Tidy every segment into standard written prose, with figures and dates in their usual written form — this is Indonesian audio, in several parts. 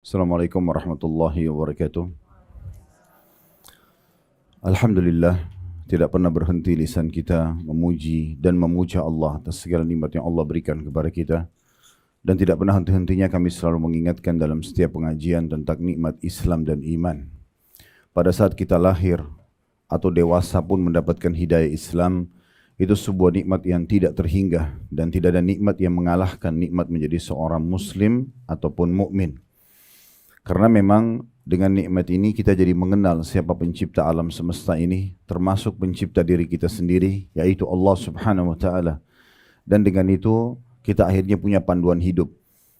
Assalamualaikum warahmatullahi wabarakatuh. Alhamdulillah, tidak pernah berhenti lisan kita memuji dan memuja Allah atas segala nikmat yang Allah berikan kepada kita. Dan tidak pernah henti-hentinya kami selalu mengingatkan dalam setiap pengajian tentang nikmat Islam dan iman. Pada saat kita lahir atau dewasa pun mendapatkan hidayah Islam, itu sebuah nikmat yang tidak terhingga dan tidak ada nikmat yang mengalahkan nikmat menjadi seorang muslim ataupun mukmin. Karena memang dengan nikmat ini kita jadi mengenal siapa pencipta alam semesta ini, termasuk pencipta diri kita sendiri, yaitu Allah Subhanahu wa taala. Dan dengan itu kita akhirnya punya panduan hidup.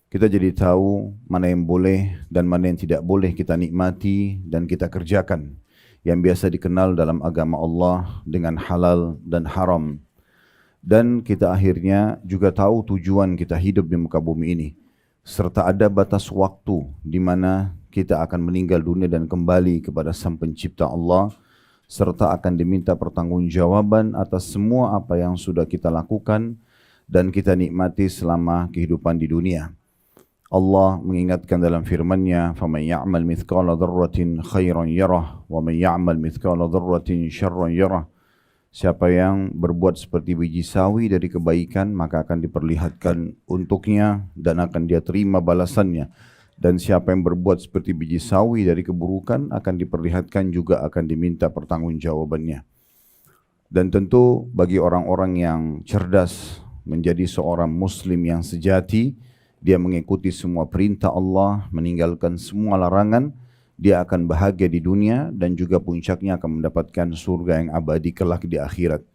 Kita jadi tahu mana yang boleh dan mana yang tidak boleh kita nikmati dan kita kerjakan. Yang biasa dikenal dalam agama Allah dengan halal dan haram. Dan kita akhirnya juga tahu tujuan kita hidup di muka bumi ini. Serta ada batas waktu di mana kita akan meninggal dunia dan kembali kepada Sang Pencipta Allah, serta akan diminta pertanggungjawaban atas semua apa yang sudah kita lakukan dan kita nikmati selama kehidupan di dunia. Allah mengingatkan dalam firman-Nya, "Faman ya'mal mithqala dzarratin khairan yarah, wa man ya'mal mithqala dzarratin syarran yarah." Siapa yang berbuat seperti biji sawi dari kebaikan, maka akan diperlihatkan untuknya dan akan dia terima balasannya. Dan siapa yang berbuat seperti biji sawi dari keburukan, akan diperlihatkan juga akan diminta pertanggungjawabannya. Dan tentu bagi orang-orang yang cerdas menjadi seorang muslim yang sejati, dia mengikuti semua perintah Allah, meninggalkan semua larangan, dia akan bahagia di dunia dan juga puncaknya akan mendapatkan surga yang abadi kelak di akhirat.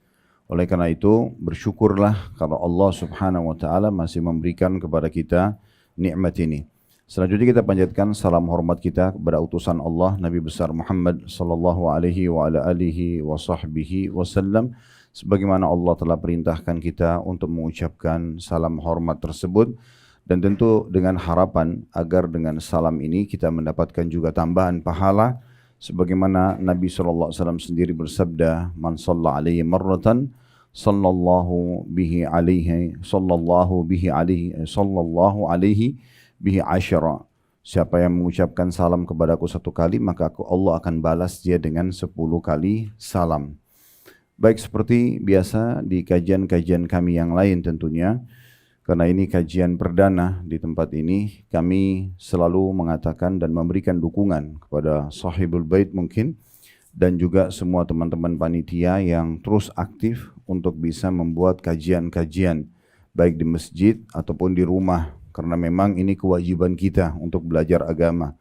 Oleh karena itu, bersyukurlah kalau Allah Subhanahu wa taala masih memberikan kepada kita nikmat ini. Selanjutnya kita panjatkan salam hormat kita kepada utusan Allah Nabi besar Muhammad sallallahu alaihi wa ala alihi wa sahbihi wasallam, sebagaimana Allah telah perintahkan kita untuk mengucapkan salam hormat tersebut. Dan tentu dengan harapan agar dengan salam ini kita mendapatkan juga tambahan pahala, sebagaimana Nabi SAW sendiri bersabda, "Man shalla alaihi marratan, sallallahu alaihi bihi asyara." Siapa yang mengucapkan salam kepadaku satu kali, maka Allah akan balas dia dengan 10 kali salam. Baik, seperti biasa di kajian-kajian kami yang lain tentunya, karena ini kajian perdana di tempat ini, kami selalu mengatakan dan memberikan dukungan kepada Sahibul Bait mungkin, dan juga semua teman-teman panitia yang terus aktif untuk bisa membuat kajian-kajian, baik di masjid ataupun di rumah, karena memang ini kewajiban kita untuk belajar agama.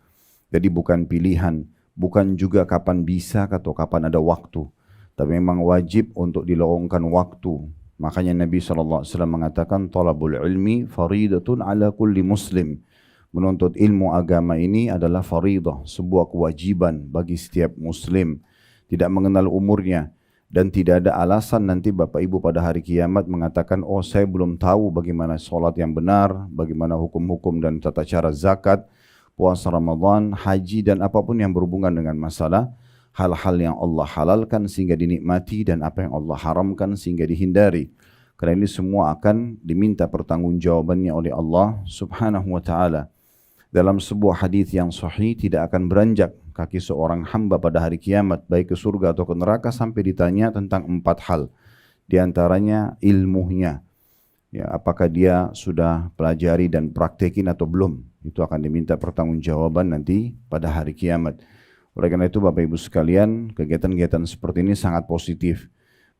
Jadi bukan pilihan, bukan juga kapan bisa atau kapan ada waktu, tapi memang wajib untuk dilowongkan waktu. Makanya Nabi SAW mengatakan, "Talabul ilmi faridatun ala kulli muslim." Menuntut ilmu agama ini adalah faridah, sebuah kewajiban bagi setiap muslim. Tidak mengenal umurnya. Dan tidak ada alasan nanti Bapak Ibu pada hari kiamat mengatakan, "Oh, saya belum tahu bagaimana sholat yang benar, bagaimana hukum-hukum dan tata cara zakat, puasa Ramadan, haji, dan apapun yang berhubungan dengan masalah hal-hal yang Allah halalkan sehingga dinikmati dan apa yang Allah haramkan sehingga dihindari." Karena ini semua akan diminta pertanggungjawabannya oleh Allah Subhanahu wa taala. Dalam sebuah hadis yang sahih, tidak akan beranjak kaki seorang hamba pada hari kiamat baik ke surga atau ke neraka sampai ditanya tentang 4 hal. Di antaranya ilmunya. Ya, apakah dia sudah pelajari dan praktekin atau belum? Itu akan diminta pertanggungjawaban nanti pada hari kiamat. Oleh karena itu Bapak Ibu sekalian, kegiatan-kegiatan seperti ini sangat positif,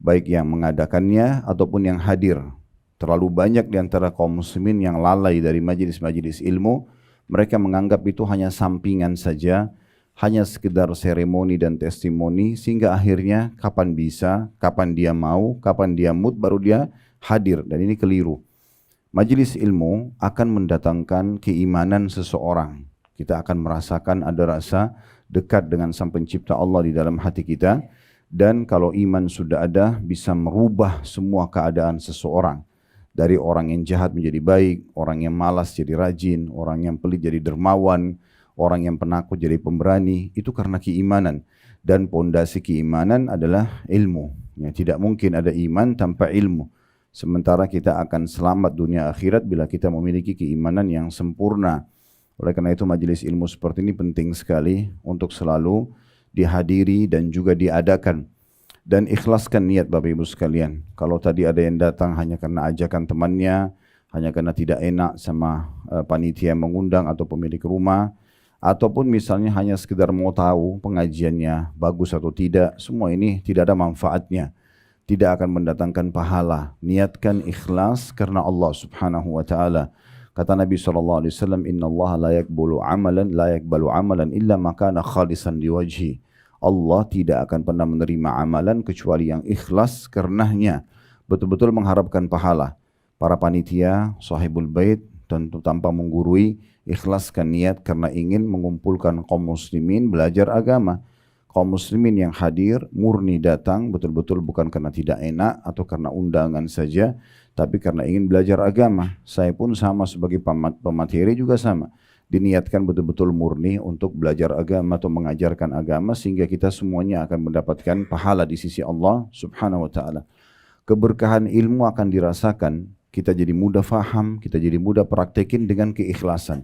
baik yang mengadakannya ataupun yang hadir. Terlalu banyak di antara kaum muslimin yang lalai dari majelis-majelis ilmu, mereka menganggap itu hanya sampingan saja, hanya sekedar seremoni dan testimoni, sehingga akhirnya kapan bisa, kapan dia mau, kapan dia mood, baru dia hadir, dan ini keliru. Majelis ilmu akan mendatangkan keimanan seseorang. Kita akan merasakan ada rasa dekat dengan Sang Pencipta Allah di dalam hati kita, dan kalau iman sudah ada bisa merubah semua keadaan seseorang, dari orang yang jahat menjadi baik, orang yang malas jadi rajin, orang yang pelit jadi dermawan, orang yang penakut jadi pemberani. Itu karena keimanan, dan pondasi keimanan adalah ilmu. Ya, tidak mungkin ada iman tanpa ilmu. Sementara kita akan selamat dunia akhirat bila kita memiliki keimanan yang sempurna. Oleh karena itu majelis ilmu seperti ini penting sekali untuk selalu dihadiri dan juga diadakan. Dan ikhlaskan niat Bapak Ibu sekalian. Kalau tadi ada yang datang hanya karena ajakan temannya, hanya karena tidak enak sama panitia mengundang atau pemilik rumah, ataupun misalnya hanya sekedar mau tahu pengajiannya bagus atau tidak, semua ini tidak ada manfaatnya. Tidak akan mendatangkan pahala. Niatkan ikhlas karena Allah Subhanahu wa taala. Kata Nabi SAW, Inna Allah la yakbalu amalan illa ma kana khalisan liwajhi. Allah tidak akan pernah menerima amalan kecuali yang ikhlas karenanya. Betul-betul mengharapkan pahala. Para panitia, sahibul bait, tentu tanpa menggurui, ikhlaskan niat karena ingin mengumpulkan kaum muslimin belajar agama. Kaum muslimin yang hadir, murni datang, betul-betul bukan karena tidak enak atau karena undangan saja, tapi karena ingin belajar agama. Saya pun sama sebagai pemateri juga sama. Diniatkan betul-betul murni untuk belajar agama atau mengajarkan agama sehingga kita semuanya akan mendapatkan pahala di sisi Allah Subhanahu wa taala. Keberkahan ilmu akan dirasakan, kita jadi mudah faham, kita jadi mudah praktekin dengan keikhlasan.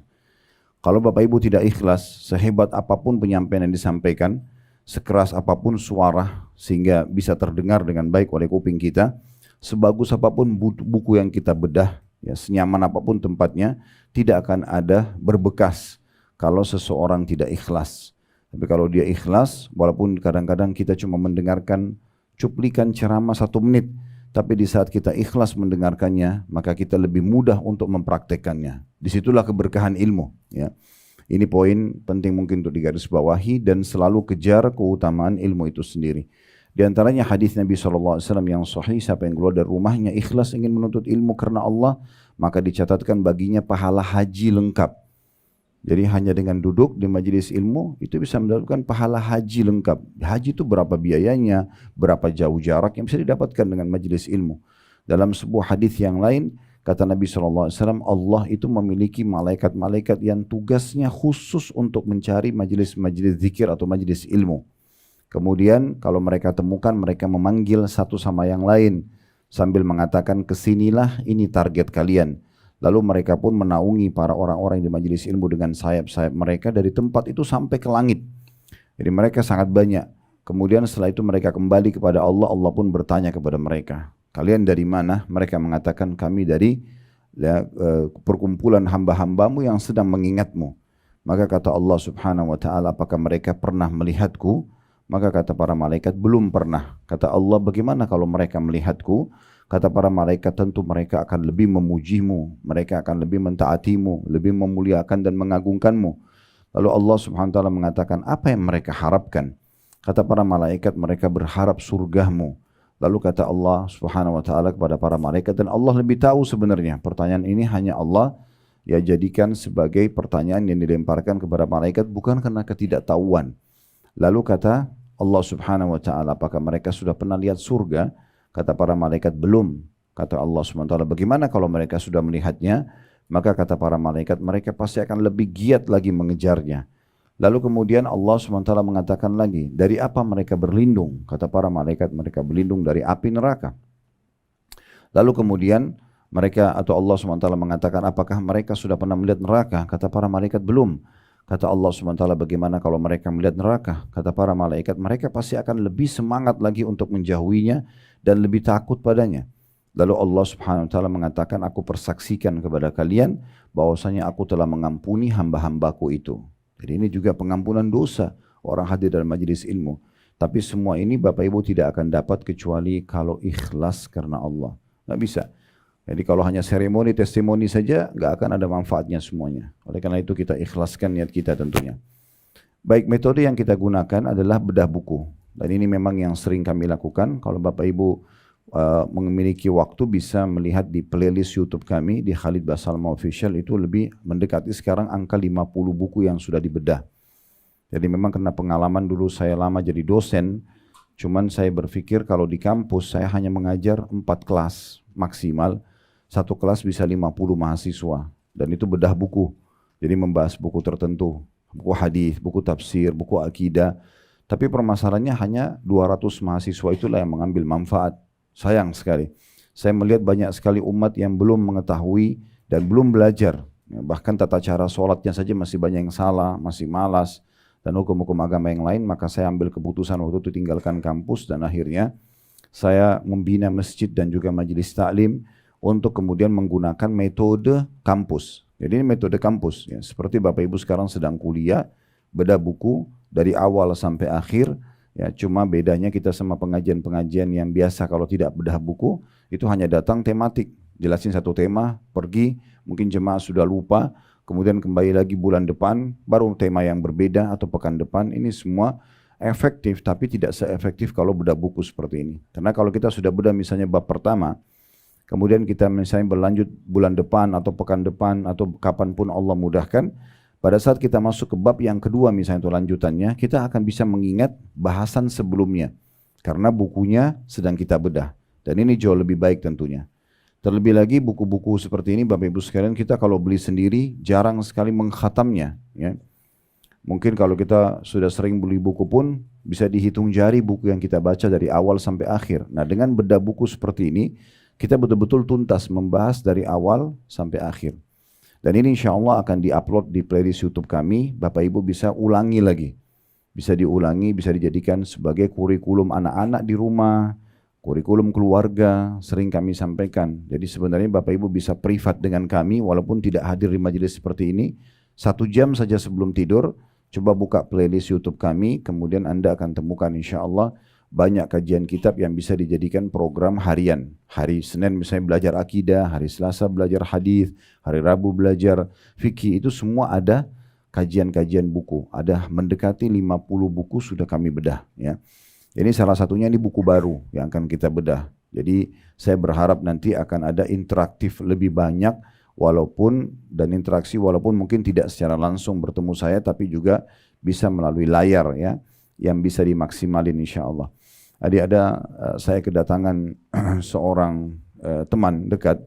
Kalau Bapak Ibu tidak ikhlas, sehebat apapun penyampaian yang disampaikan, sekeras apapun suara sehingga bisa terdengar dengan baik oleh kuping kita, sebagus apapun buku yang kita bedah, ya, senyaman apapun tempatnya, tidak akan ada berbekas kalau seseorang tidak ikhlas. Tapi kalau dia ikhlas, walaupun kadang-kadang kita cuma mendengarkan cuplikan ceramah 1 menit, tapi di saat kita ikhlas mendengarkannya, maka kita lebih mudah untuk mempraktekannya. Disitulah keberkahan ilmu. Ya. Ini poin penting mungkin untuk digarisbawahi dan selalu kejar keutamaan ilmu itu sendiri. Di antaranya hadis Nabi SAW yang sahih, siapa yang keluar dari rumahnya ikhlas ingin menuntut ilmu karena Allah, maka dicatatkan baginya pahala haji lengkap. Jadi hanya dengan duduk di majelis ilmu itu bisa mendapatkan pahala haji lengkap. Haji itu berapa biayanya, berapa jauh jarak yang bisa didapatkan dengan majelis ilmu. Dalam sebuah hadis yang lain, kata Nabi SAW, Allah itu memiliki malaikat-malaikat yang tugasnya khusus untuk mencari majelis-majelis zikir atau majelis ilmu. Kemudian kalau mereka temukan, mereka memanggil satu sama yang lain sambil mengatakan, kesinilah, ini target kalian. Lalu mereka pun menaungi para orang-orang di majelis ilmu dengan sayap-sayap mereka dari tempat itu sampai ke langit. Jadi mereka sangat banyak. Kemudian setelah itu mereka kembali kepada Allah, Allah pun bertanya kepada mereka, kalian dari mana? Mereka mengatakan, kami dari perkumpulan hamba-hambamu yang sedang mengingatmu. Maka kata Allah Subhanahu wa taala, apakah mereka pernah melihatku? Maka kata para malaikat, belum pernah. Kata Allah, bagaimana kalau mereka melihatku? Kata para malaikat, tentu mereka akan lebih memujimu, mereka akan lebih mentaatimu, lebih memuliakan dan mengagungkanmu. Lalu Allah Subhanahu wa taala mengatakan, apa yang mereka harapkan? Kata para malaikat, mereka berharap surgamu. Lalu kata Allah Subhanahu wa taala kepada para malaikat, dan Allah lebih tahu sebenarnya. Pertanyaan ini hanya Allah ya jadikan sebagai pertanyaan yang dilemparkan kepada malaikat bukan karena ketidaktahuan. Lalu kata Allah Subhanahu wa taala, apakah mereka sudah pernah lihat surga? Kata para malaikat, belum. Kata Allah Subhanahu wa taala, bagaimana kalau mereka sudah melihatnya? Maka kata para malaikat, mereka pasti akan lebih giat lagi mengejarnya. Lalu kemudian Allah SWT mengatakan lagi, dari apa mereka berlindung? Kata para malaikat, mereka berlindung dari api neraka. Lalu kemudian mereka atau Allah SWT mengatakan, apakah mereka sudah pernah melihat neraka? Kata para malaikat, belum. Kata Allah SWT, bagaimana kalau mereka melihat neraka? Kata para malaikat, mereka pasti akan lebih semangat lagi untuk menjauhinya dan lebih takut padanya. Lalu Allah Subhanahu wa taala mengatakan, aku persaksikan kepada kalian bahwasanya aku telah mengampuni hamba-hambaku itu. Jadi ini juga pengampunan dosa orang hadir dalam majelis ilmu. Tapi semua ini Bapak Ibu tidak akan dapat kecuali kalau ikhlas karena Allah. Nggak bisa. Jadi kalau hanya seremoni, testimoni saja, nggak akan ada manfaatnya semuanya. Oleh karena itu kita ikhlaskan niat kita tentunya. Baik, metode yang kita gunakan adalah bedah buku. Dan ini memang yang sering kami lakukan. Kalau Bapak Ibu memiliki waktu bisa melihat di playlist YouTube kami di Khalid Basalma Official, itu lebih mendekati sekarang angka 50 buku yang sudah dibedah. Jadi memang karena pengalaman dulu saya lama jadi dosen, cuman saya berpikir kalau di kampus saya hanya mengajar 4 kelas maksimal, satu kelas bisa 50 mahasiswa dan itu bedah buku. Jadi membahas buku tertentu, buku hadis, buku tafsir, buku akidah. Tapi permasalahannya hanya 200 mahasiswa itulah yang mengambil manfaat. Sayang sekali. Saya melihat banyak sekali umat yang belum mengetahui dan belum belajar Ya, bahkan tata cara sholatnya saja masih banyak yang salah, masih malas, dan hukum-hukum agama yang lain. Maka saya ambil keputusan waktu itu tinggalkan kampus, dan akhirnya saya membina masjid dan juga majelis taklim untuk kemudian menggunakan metode kampus. Jadi ini metode kampus, ya. Seperti Bapak Ibu sekarang sedang kuliah, bedah buku dari awal sampai akhir, ya. Cuma bedanya kita sama pengajian-pengajian yang biasa kalau tidak bedah buku, itu hanya datang tematik, jelasin satu tema, pergi, mungkin jemaah sudah lupa, kemudian kembali lagi bulan depan, baru tema yang berbeda atau pekan depan. Ini semua efektif, tapi tidak seefektif kalau bedah buku seperti ini. Karena kalau kita sudah bedah misalnya bab pertama, kemudian kita misalnya berlanjut bulan depan atau pekan depan atau kapanpun Allah mudahkan, pada saat kita masuk ke bab yang kedua misalnya itu lanjutannya, kita akan bisa mengingat bahasan sebelumnya. Karena bukunya sedang kita bedah. Dan ini jauh lebih baik tentunya. Terlebih lagi buku-buku seperti ini Bapak Ibu sekalian, kita kalau beli sendiri jarang sekali mengkhatamnya, ya. Mungkin kalau kita sudah sering beli buku pun bisa dihitung jari buku yang kita baca dari awal sampai akhir. Nah, dengan bedah buku seperti ini, kita betul-betul tuntas membahas dari awal sampai akhir. Dan ini insya Allah akan diupload di playlist YouTube kami. Bapak Ibu bisa ulangi lagi. Bisa diulangi, bisa dijadikan sebagai kurikulum anak-anak di rumah, kurikulum keluarga, sering kami sampaikan. Jadi sebenarnya Bapak Ibu bisa privat dengan kami walaupun tidak hadir di majelis seperti ini. 1 jam saja sebelum tidur, coba buka playlist YouTube kami, kemudian Anda akan temukan insya Allah banyak kajian kitab yang bisa dijadikan program harian. Hari Senin misalnya belajar akidah, hari Selasa belajar hadis, hari Rabu belajar fikih, itu semua ada kajian-kajian buku. Ada mendekati 50 buku sudah kami bedah, ya. Ini salah satunya ini buku baru yang akan kita bedah. Jadi saya berharap nanti akan ada interaktif lebih banyak dan interaksi walaupun mungkin tidak secara langsung bertemu saya, tapi juga bisa melalui layar, ya, yang bisa dimaksimalin insya Allah. Saya kedatangan seorang teman dekat,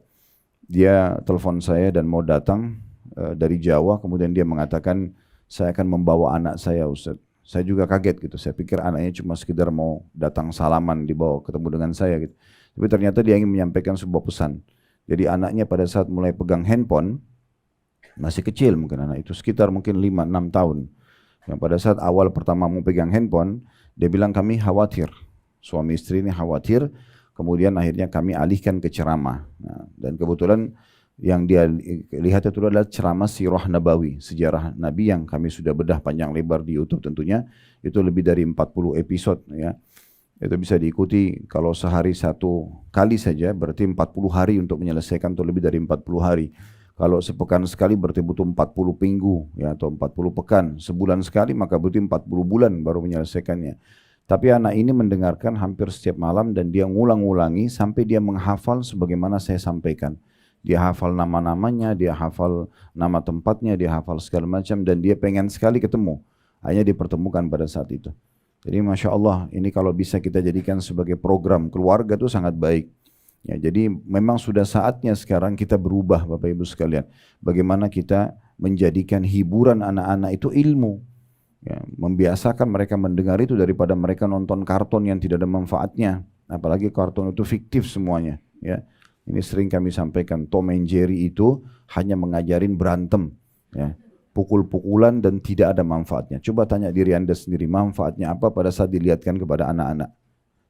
dia telepon saya dan mau datang dari Jawa, kemudian dia mengatakan saya akan membawa anak saya Ustaz. Saya juga kaget gitu, saya pikir anaknya cuma sekedar mau datang salaman, dibawa ketemu dengan saya gitu. Tapi ternyata dia ingin menyampaikan sebuah pesan. Jadi anaknya pada saat mulai pegang handphone, masih kecil mungkin anak itu, sekitar mungkin 5-6 tahun. Yang pada saat awal pertama mau pegang handphone, dia bilang kami khawatir, suami istri ini khawatir, kemudian akhirnya kami alihkan ke ceramah. Nah, dan kebetulan yang dia lihat itu adalah ceramah sirah nabawi, sejarah Nabi yang kami sudah bedah panjang lebar di YouTube tentunya, itu lebih dari 40 episode, ya. Itu bisa diikuti kalau sehari 1 kali saja berarti 40 hari untuk menyelesaikan, atau lebih dari 40 hari. Kalau sepekan sekali berarti butuh 40 minggu, ya, atau 40 pekan. Sebulan sekali maka butuh 40 bulan baru menyelesaikannya. Tapi anak ini mendengarkan hampir setiap malam dan dia ngulang-ulangi sampai dia menghafal sebagaimana saya sampaikan. Dia hafal nama-namanya, dia hafal nama tempatnya, dia hafal segala macam, dan dia pengen sekali ketemu. Hanya dipertemukan pada saat itu. Jadi Masya Allah, ini kalau bisa kita jadikan sebagai program keluarga itu sangat baik. Ya, jadi memang sudah saatnya sekarang kita berubah Bapak Ibu sekalian. Bagaimana kita menjadikan hiburan anak-anak itu ilmu. Ya, membiasakan mereka mendengar itu daripada mereka nonton kartun yang tidak ada manfaatnya. Apalagi kartun itu fiktif semuanya. Ya. Ini sering kami sampaikan, Tom and Jerry itu hanya mengajarin berantem, ya, pukul-pukulan dan tidak ada manfaatnya. Coba tanya diri Anda sendiri, manfaatnya apa pada saat dilihatkan kepada anak-anak?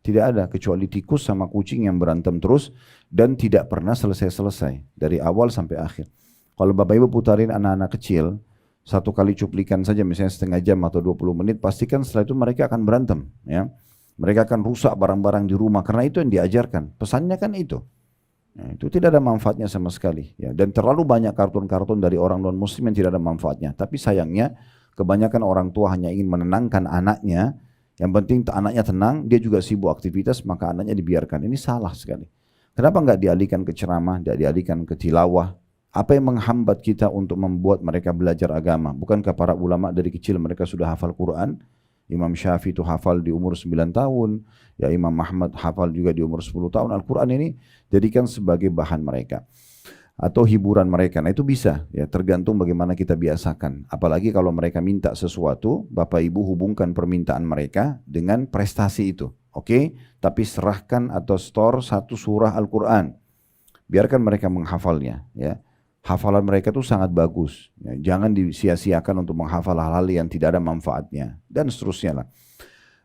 Tidak ada, kecuali tikus sama kucing yang berantem terus dan tidak pernah selesai-selesai dari awal sampai akhir. Kalau Bapak Ibu putarin anak-anak kecil, 1 kali cuplikan saja misalnya setengah jam atau 20 menit, pastikan setelah itu mereka akan berantem, ya. Mereka akan rusak barang-barang di rumah karena itu yang diajarkan. Pesannya kan itu. Nah, itu tidak ada manfaatnya sama sekali, ya. Dan terlalu banyak kartun-kartun dari orang non-muslim yang tidak ada manfaatnya. Tapi sayangnya kebanyakan orang tua hanya ingin menenangkan anaknya. Yang penting anaknya tenang, dia juga sibuk aktivitas, maka anaknya dibiarkan. Ini salah sekali. Kenapa nggak dialihkan ke ceramah, nggak dialihkan ke tilawah? Apa yang menghambat kita untuk membuat mereka belajar agama? Bukankah para ulama dari kecil mereka sudah hafal Quran? Imam Syafi'i itu hafal di umur 9 tahun, ya Imam Ahmad hafal juga di umur 10 tahun. Al-Quran ini jadikan sebagai bahan mereka atau hiburan mereka. Nah itu bisa, ya, tergantung bagaimana kita biasakan. Apalagi kalau mereka minta sesuatu, Bapak Ibu hubungkan permintaan mereka dengan prestasi itu. Oke, tapi serahkan atau store 1 surah Al-Quran. Biarkan mereka menghafalnya, ya. hafalan mereka itu sangat bagus. Ya, jangan disia-siakan untuk menghafal hal-hal yang tidak ada manfaatnya dan seterusnya lah.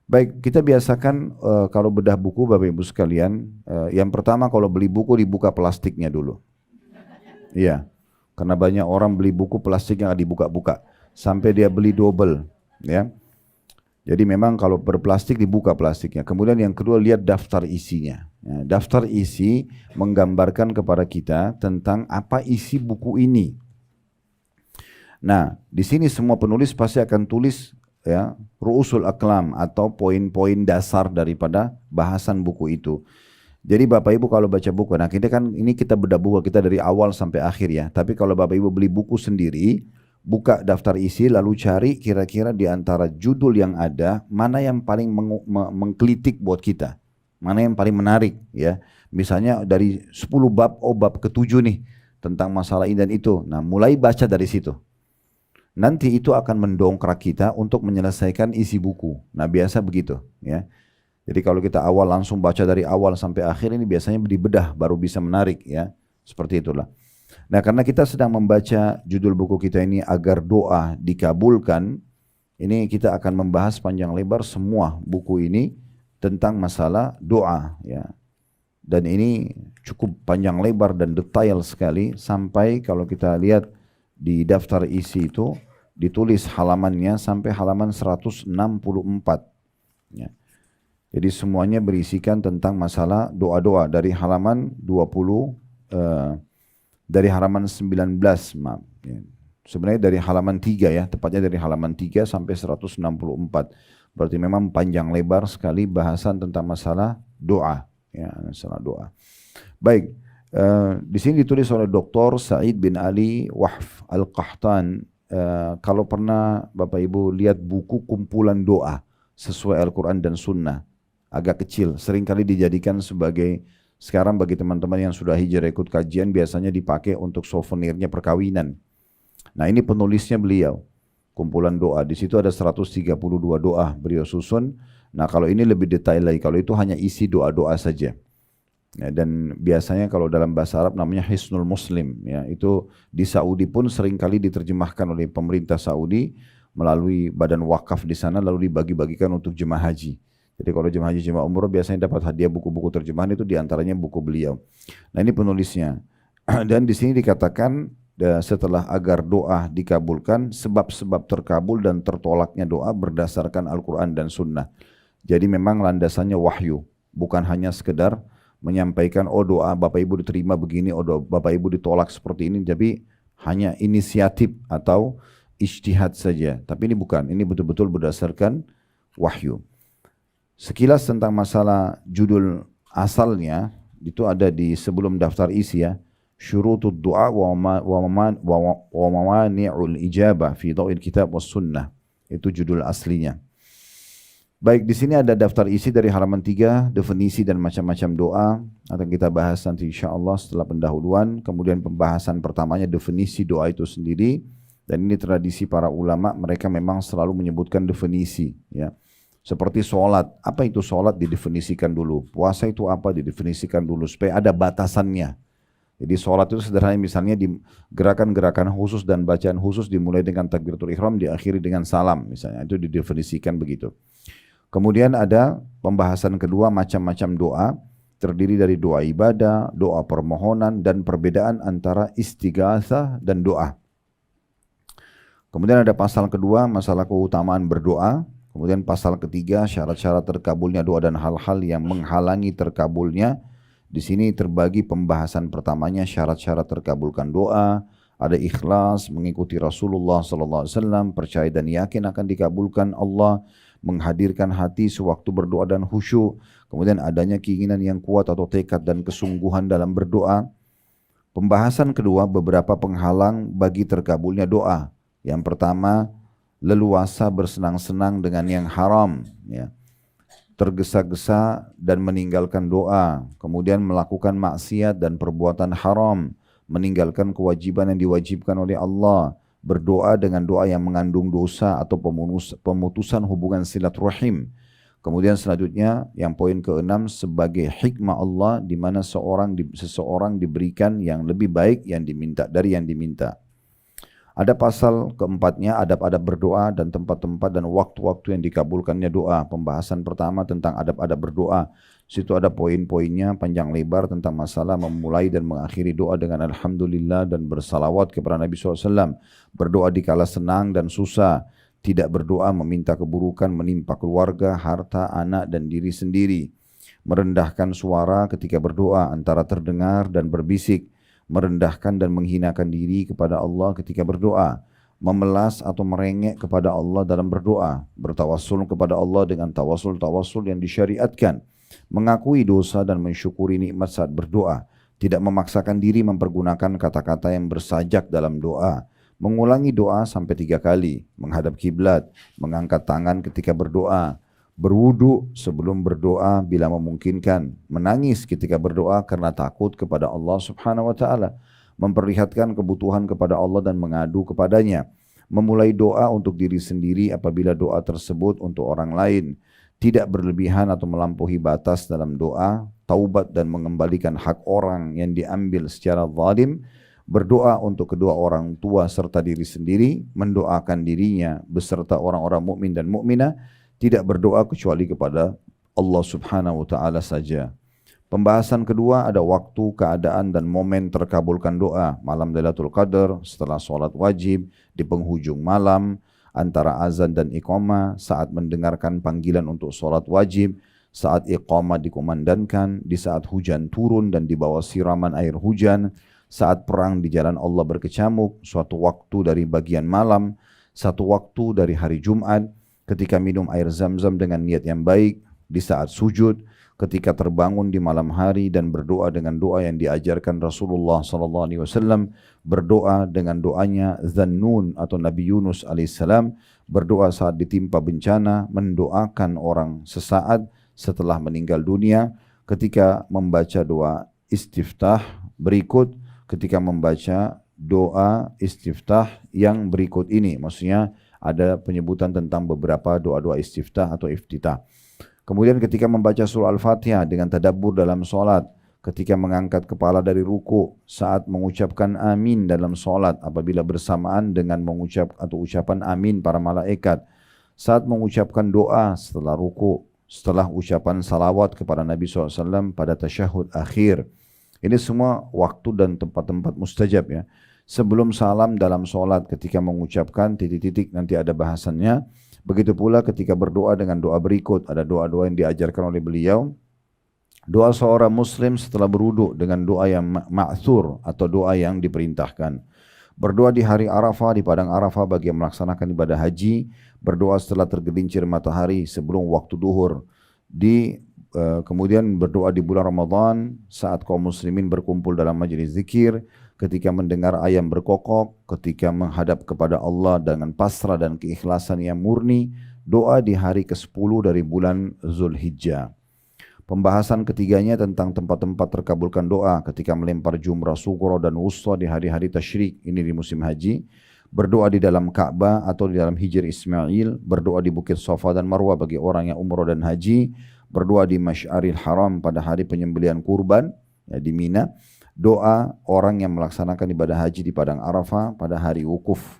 Baik, kita biasakan kalau bedah buku Bapak Ibu sekalian, yang pertama kalau beli buku dibuka plastiknya dulu. Iya, karena banyak orang beli buku plastik yang dibuka-buka sampai dia beli double, ya. Jadi memang kalau berplastik dibuka plastiknya. Kemudian yang kedua lihat daftar isinya. Ya, daftar isi menggambarkan kepada kita tentang apa isi buku ini. Nah, di sini semua penulis pasti akan tulis ya ru'usul aqlam atau poin-poin dasar daripada bahasan buku itu. Jadi Bapak Ibu kalau baca buku, nah kita kan ini kita bedah buku kita dari awal sampai akhir ya. Tapi kalau Bapak Ibu beli buku sendiri, buka daftar isi lalu cari kira-kira di antara judul yang ada mana yang paling mengklitik buat kita, mana yang paling menarik ya. Misalnya dari 10 bab, bab ke-7 nih tentang masalah ini dan itu. Nah mulai baca dari situ. Nanti itu akan mendongkrak kita untuk menyelesaikan isi buku. Nah biasa begitu ya. Jadi kalau kita awal langsung baca dari awal sampai akhir ini biasanya dibedah baru bisa menarik ya. Seperti itulah. Nah karena kita sedang membaca judul buku kita ini agar doa dikabulkan. Ini kita akan membahas panjang lebar semua buku ini tentang masalah doa ya. Dan ini cukup panjang lebar dan detail sekali sampai kalau kita lihat di daftar isi itu ditulis halamannya sampai halaman 164 ya. Jadi semuanya berisikan tentang masalah doa-doa dari halaman 20 dari halaman 19 maaf ya. Sebenarnya dari halaman 3 ya, tepatnya dari halaman 3 sampai 164. Berarti memang panjang lebar sekali bahasan tentang masalah doa ya, masalah doa. Baik. Di sini ditulis oleh Dr. Said bin Ali Wahf Al-Qahtan. Kalau pernah Bapak Ibu lihat buku kumpulan doa sesuai Al-Quran dan Sunnah, agak kecil, seringkali dijadikan sebagai, sekarang bagi teman-teman yang sudah hijrah ikut kajian biasanya dipakai untuk souvenirnya perkawinan. Nah ini penulisnya beliau, kumpulan doa. Di situ ada 132 doa beliau susun. Nah kalau ini lebih detail lagi, kalau itu hanya isi doa-doa saja. Ya, dan biasanya kalau dalam bahasa Arab namanya Hisnul Muslim ya, itu di Saudi pun seringkali diterjemahkan oleh pemerintah Saudi melalui badan wakaf di sana lalu dibagi-bagikan untuk jemaah haji. Jadi kalau jemaah haji jemaah umroh biasanya dapat hadiah buku-buku terjemahan, itu diantaranya buku beliau. Nah ini penulisnya. Dan di sini dikatakan setelah agar doa dikabulkan, sebab-sebab terkabul dan tertolaknya doa berdasarkan Al-Quran dan Sunnah. Jadi memang landasannya wahyu, bukan hanya sekedar menyampaikan doa Bapak Ibu diterima begini, doa Bapak Ibu ditolak seperti ini, tapi hanya inisiatif atau ijtihad saja. Tapi ini bukan, ini betul-betul berdasarkan wahyu. Sekilas tentang masalah judul asalnya, itu ada di sebelum daftar isi ya. Syurutud du'a wa mawani'ul ijabah fi dhawil kitab was sunnah. Itu judul aslinya. Baik, di sini ada daftar isi dari halaman 3, definisi dan macam-macam doa. Akan kita bahas nanti insyaAllah setelah pendahuluan. Kemudian pembahasan pertamanya definisi doa itu sendiri. Dan ini tradisi para ulama, mereka memang selalu menyebutkan definisi ya. Seperti sholat, apa itu sholat didefinisikan dulu. Puasa itu apa didefinisikan dulu supaya ada batasannya. Jadi sholat itu sederhana, misalnya di gerakan-gerakan khusus dan bacaan khusus dimulai dengan takbiratul ihram, diakhiri dengan salam misalnya, itu didefinisikan begitu. Kemudian ada pembahasan kedua, macam-macam doa, terdiri dari doa ibadah, doa permohonan, dan perbedaan antara istighatsah dan doa. Kemudian ada pasal kedua, masalah keutamaan berdoa. Kemudian pasal ketiga, syarat-syarat terkabulnya doa dan hal-hal yang menghalangi terkabulnya. Di sini terbagi pembahasan pertamanya syarat-syarat terkabulkan doa, ada ikhlas, mengikuti Rasulullah SAW, percaya dan yakin akan dikabulkan Allah, menghadirkan hati sewaktu berdoa dan khusyuk, kemudian adanya keinginan yang kuat atau tekad dan kesungguhan dalam berdoa. Pembahasan kedua, beberapa penghalang bagi terkabulnya doa. Yang pertama, leluasa bersenang-senang dengan yang haram, ya. Tergesa-gesa dan meninggalkan doa, kemudian melakukan maksiat dan perbuatan haram, meninggalkan kewajiban yang diwajibkan oleh Allah, berdoa dengan doa yang mengandung dosa atau pemutusan hubungan silaturahim, Kemudian selanjutnya yang poin keenam, sebagai hikmah Allah di mana seseorang diberikan yang lebih baik yang diminta dari yang diminta. Ada pasal keempatnya, adab-adab berdoa dan tempat-tempat dan waktu-waktu yang dikabulkannya doa. Pembahasan pertama tentang adab-adab berdoa. Situ ada poin-poinnya panjang lebar tentang masalah memulai dan mengakhiri doa dengan Alhamdulillah dan bersalawat kepada Nabi SAW. Berdoa di kala senang dan susah. Tidak berdoa meminta keburukan menimpa keluarga, harta, anak dan diri sendiri. Merendahkan suara ketika berdoa antara terdengar dan berbisik. Merendahkan dan menghinakan diri kepada Allah ketika berdoa, memelas atau merengek kepada Allah dalam berdoa, bertawassul kepada Allah dengan tawassul yang disyariatkan, mengakui dosa dan mensyukuri nikmat saat berdoa, tidak memaksakan diri mempergunakan kata-kata yang bersajak dalam doa, mengulangi doa sampai 3 kali, menghadap kiblat, mengangkat tangan ketika berdoa, berwudu sebelum berdoa bila memungkinkan, menangis ketika berdoa karena takut kepada Allah Subhanahu wa taala, memperlihatkan kebutuhan kepada Allah dan mengadu kepadanya, memulai doa untuk diri sendiri apabila doa tersebut untuk orang lain, tidak berlebihan atau melampaui batas dalam doa, taubat dan mengembalikan hak orang yang diambil secara zalim, berdoa untuk kedua orang tua serta diri sendiri, mendoakan dirinya beserta orang-orang mukmin dan mukminah, tidak berdoa kecuali kepada Allah Subhanahu wa taala saja. Pembahasan kedua ada waktu, keadaan dan momen terkabulkan doa. Malam Lailatul Qadar, setelah sholat wajib, di penghujung malam, antara azan dan iqamah, saat mendengarkan panggilan untuk sholat wajib, saat iqamah dikumandangkan, di saat hujan turun dan di bawah siraman air hujan, saat perang di jalan Allah berkecamuk, suatu waktu dari bagian malam, satu waktu dari hari Jumat, ketika minum air zam-zam dengan niat yang baik, di saat sujud, ketika terbangun di malam hari dan berdoa dengan doa yang diajarkan Rasulullah SAW, berdoa dengan doanya Dzannun atau Nabi Yunus alaihissalam, berdoa saat ditimpa bencana, mendoakan orang sesaat setelah meninggal dunia, ketika membaca doa istiftah berikut, ketika membaca doa istiftah yang berikut ini, maksudnya ada penyebutan tentang beberapa doa-doa istiftah atau iftitah. Kemudian ketika membaca surah Al-Fatihah dengan tadabbur dalam solat, ketika mengangkat kepala dari ruku, saat mengucapkan amin dalam solat apabila bersamaan dengan mengucap atau ucapan amin para malaikat, saat mengucapkan doa setelah ruku, setelah ucapan salawat kepada Nabi SAW pada tasyahud akhir. Ini semua waktu dan tempat-tempat mustajab ya. Sebelum salam dalam solat ketika mengucapkan titik-titik nanti ada bahasannya. Begitu pula ketika berdoa dengan doa berikut. Ada doa-doa yang diajarkan oleh beliau. Doa seorang muslim setelah berwudu dengan doa yang ma'thur atau doa yang diperintahkan. Berdoa di hari Arafah, di padang Arafah bagi yang melaksanakan ibadah haji. Berdoa setelah tergelincir matahari sebelum waktu duhur. Kemudian berdoa di bulan Ramadan saat kaum muslimin berkumpul dalam majelis zikir, ketika mendengar ayam berkokok, ketika menghadap kepada Allah dengan pasrah dan keikhlasan yang murni, doa di hari ke-10 dari bulan Zulhijjah. Pembahasan ketiganya tentang tempat-tempat terkabulkan doa ketika melempar jumrah sughra dan wusta di hari-hari tasyrik, ini di musim haji, berdoa di dalam Ka'bah atau di dalam Hijr Ismail, berdoa di Bukit Safa dan Marwah bagi orang yang umrah dan haji, berdoa di Masy'aril Haram pada hari penyembelihan kurban ya, di Mina, doa orang yang melaksanakan ibadah haji di padang Arafah pada hari wukuf.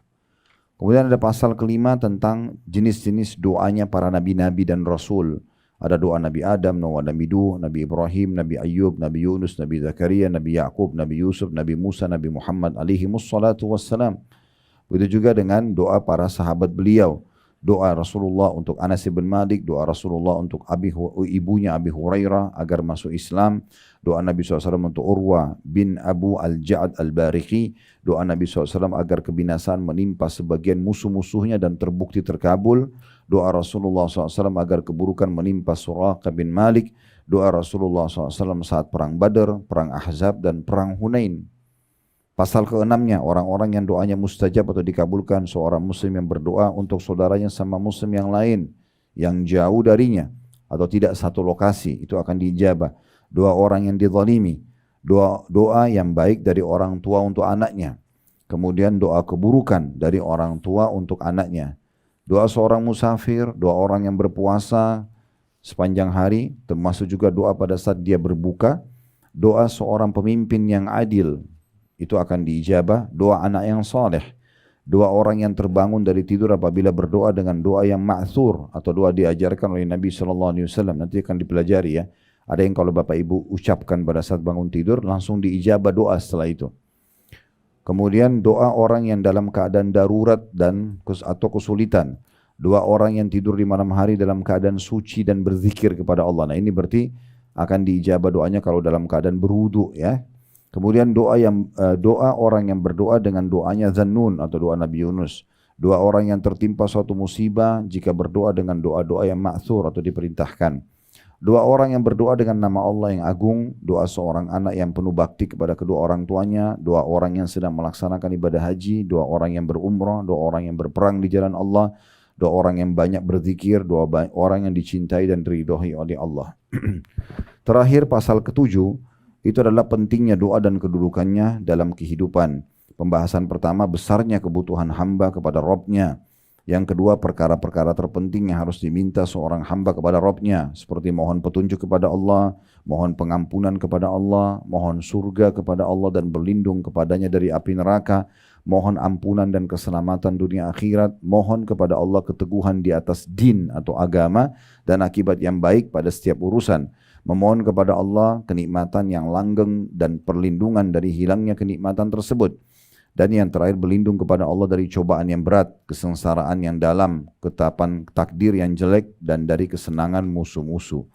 Kemudian ada pasal kelima tentang jenis-jenis doanya para nabi-nabi dan rasul. Ada doa Nabi Adam, Nabi Nuh, Nabi Ibrahim, Nabi Ayyub, Nabi Yunus, Nabi Zakaria, Nabi Ya'qub, Nabi Yusuf, Nabi Musa, Nabi Muhammad alaihi wassalatu wassalam. Begitu juga dengan doa para sahabat beliau. Doa Rasulullah untuk Anas bin Malik, doa Rasulullah untuk ibunya Abi Hurairah agar masuk Islam, doa Nabi SAW untuk Urwa bin Abu Al-Ja'ad Al-Bariqi, doa Nabi SAW agar kebinasaan menimpa sebagian musuh-musuhnya dan terbukti terkabul, doa Rasulullah SAW agar keburukan menimpa Suraqah bin Malik, doa Rasulullah SAW saat perang Badar, perang Ahzab dan perang Hunain. Pasal ke-6-nya, orang-orang yang doanya mustajab atau dikabulkan, seorang muslim yang berdoa untuk saudaranya sama muslim yang lain, yang jauh darinya, atau tidak satu lokasi, itu akan diijabah. Doa orang yang dizalimi, doa yang baik dari orang tua untuk anaknya, kemudian doa keburukan dari orang tua untuk anaknya, doa seorang musafir, doa orang yang berpuasa, sepanjang hari, termasuk juga doa pada saat dia berbuka. Doa seorang pemimpin yang adil itu akan diijabah. Doa anak yang saleh, doa orang yang terbangun dari tidur apabila berdoa dengan doa yang ma'thur atau doa diajarkan oleh Nabi SAW, nanti akan dipelajari ya. Ada yang kalau Bapak Ibu ucapkan pada saat bangun tidur langsung diijabah doa setelah itu. Kemudian doa orang yang dalam keadaan darurat atau kesulitan. Doa orang yang tidur di malam hari dalam keadaan suci dan berzikir kepada Allah. Nah ini berarti akan diijabah doanya kalau dalam keadaan berwudu ya. Kemudian doa orang yang berdoa dengan doanya Zannun atau doa Nabi Yunus. Doa orang yang tertimpa suatu musibah jika berdoa dengan doa-doa yang ma'thur atau diperintahkan. Doa orang yang berdoa dengan nama Allah yang agung, doa seorang anak yang penuh bakti kepada kedua orang tuanya, doa orang yang sedang melaksanakan ibadah haji, doa orang yang berumrah, doa orang yang berperang di jalan Allah, doa orang yang banyak berzikir, doa orang yang dicintai dan diridhoi oleh Allah. Terakhir pasal ke-7 itu adalah pentingnya doa dan kedudukannya dalam kehidupan. Pembahasan pertama besarnya kebutuhan hamba kepada Rabb-nya. Yang kedua, perkara-perkara terpenting yang harus diminta seorang hamba kepada Rabb-nya, seperti mohon petunjuk kepada Allah, mohon pengampunan kepada Allah, mohon surga kepada Allah dan berlindung kepadanya dari api neraka, mohon ampunan dan keselamatan dunia akhirat, mohon kepada Allah keteguhan di atas din atau agama dan akibat yang baik pada setiap urusan, memohon kepada Allah kenikmatan yang langgeng dan perlindungan dari hilangnya kenikmatan tersebut. Dan yang terakhir berlindung kepada Allah dari cobaan yang berat, kesengsaraan yang dalam, ketetapan takdir yang jelek, dan dari kesenangan musuh-musuh.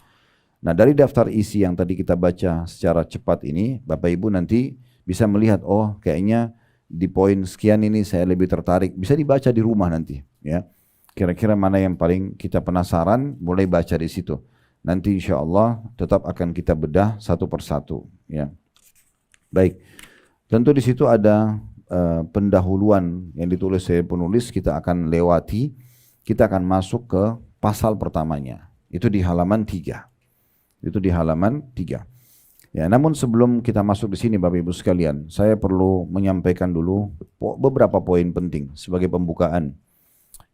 Nah dari daftar isi yang tadi kita baca secara cepat ini, Bapak Ibu nanti bisa melihat, oh kayaknya di poin sekian ini saya lebih tertarik. Bisa dibaca di rumah nanti. Ya. Kira-kira mana yang paling kita penasaran, mulai baca di situ. Nanti insya Allah tetap akan kita bedah satu persatu. Ya. Baik, tentu di situ ada pendahuluan yang ditulis oleh penulis, kita akan lewati, kita akan masuk ke pasal pertamanya. Itu di halaman 3. Itu di halaman 3. Ya, namun sebelum kita masuk di sini Bapak Ibu sekalian, saya perlu menyampaikan dulu beberapa poin penting sebagai pembukaan.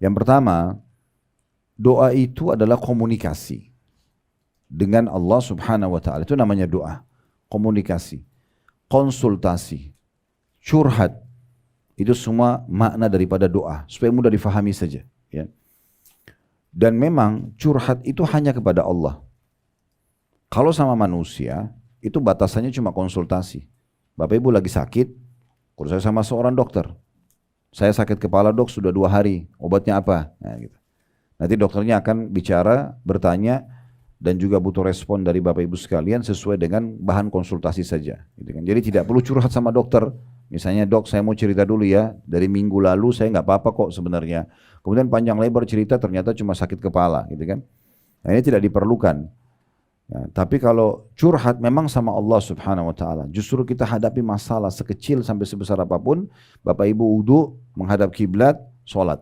Yang pertama, doa itu adalah komunikasi dengan Allah Subhanahu wa taala. Itu namanya doa. Komunikasi, konsultasi, curhat. Itu semua makna daripada doa, supaya mudah difahami saja. Ya. Dan memang curhat itu hanya kepada Allah. Kalau sama manusia, itu batasannya cuma konsultasi. Bapak Ibu lagi sakit, kalau saya sama seorang dokter, saya sakit kepala dok sudah 2 hari, obatnya apa? Nah, gitu. Nanti dokternya akan bicara, bertanya, dan juga butuh respon dari Bapak Ibu sekalian sesuai dengan bahan konsultasi saja. Gitu kan. Jadi tidak perlu curhat sama dokter. Misalnya dok saya mau cerita dulu ya, dari minggu lalu saya nggak apa-apa kok sebenarnya. Kemudian panjang lebar cerita ternyata cuma sakit kepala gitu kan. Nah ini tidak diperlukan. Ya, tapi kalau curhat memang sama Allah Subhanahu wa taala. Justru kita hadapi masalah sekecil sampai sebesar apapun, Bapak Ibu wudu, menghadap kiblat, sholat.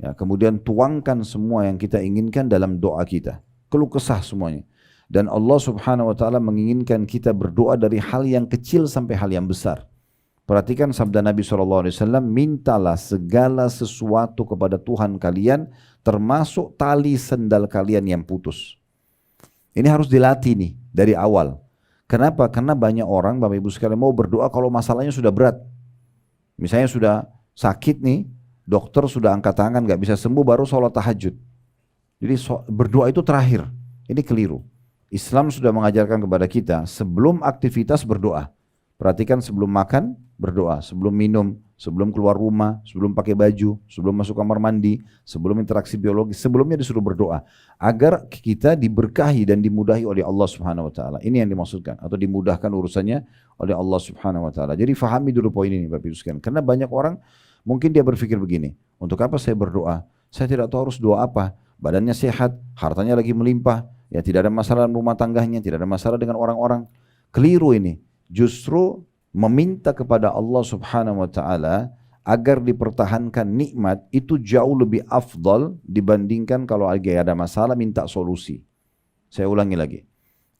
Ya, kemudian tuangkan semua yang kita inginkan dalam doa kita. Keluh kesah semuanya. Dan Allah Subhanahu wa taala menginginkan kita berdoa dari hal yang kecil sampai hal yang besar. Perhatikan sabda Nabi SAW, mintalah segala sesuatu kepada Tuhan kalian, termasuk tali sendal kalian yang putus. Ini harus dilatih nih, dari awal. Kenapa? Karena banyak orang, Bapak Ibu sekalian, mau berdoa kalau masalahnya sudah berat. Misalnya sudah sakit nih, dokter sudah angkat tangan, gak bisa sembuh, baru sholat tahajud. Jadi berdoa itu terakhir. Ini keliru. Islam sudah mengajarkan kepada kita, sebelum aktivitas berdoa. Perhatikan sebelum makan, berdoa. Sebelum minum, sebelum keluar rumah, sebelum pakai baju, sebelum masuk kamar mandi, sebelum interaksi biologi, sebelumnya disuruh berdoa. Agar kita diberkahi dan dimudahi oleh Allah Subhanahu wa taala. Ini yang dimaksudkan. Atau dimudahkan urusannya oleh Allah Subhanahu wa taala. Jadi fahami dulu poin ini Bapak Ibu sekalian. Karena banyak orang, mungkin dia berpikir begini, untuk apa saya berdoa? Saya tidak tahu harus doa apa. Badannya sehat, hartanya lagi melimpah, ya tidak ada masalah dalam rumah tangganya, tidak ada masalah dengan orang-orang. Keliru ini. Justru meminta kepada Allah Subhanahu wa taala agar dipertahankan nikmat itu jauh lebih afdal dibandingkan kalau lagi ada masalah minta solusi. Saya ulangi lagi.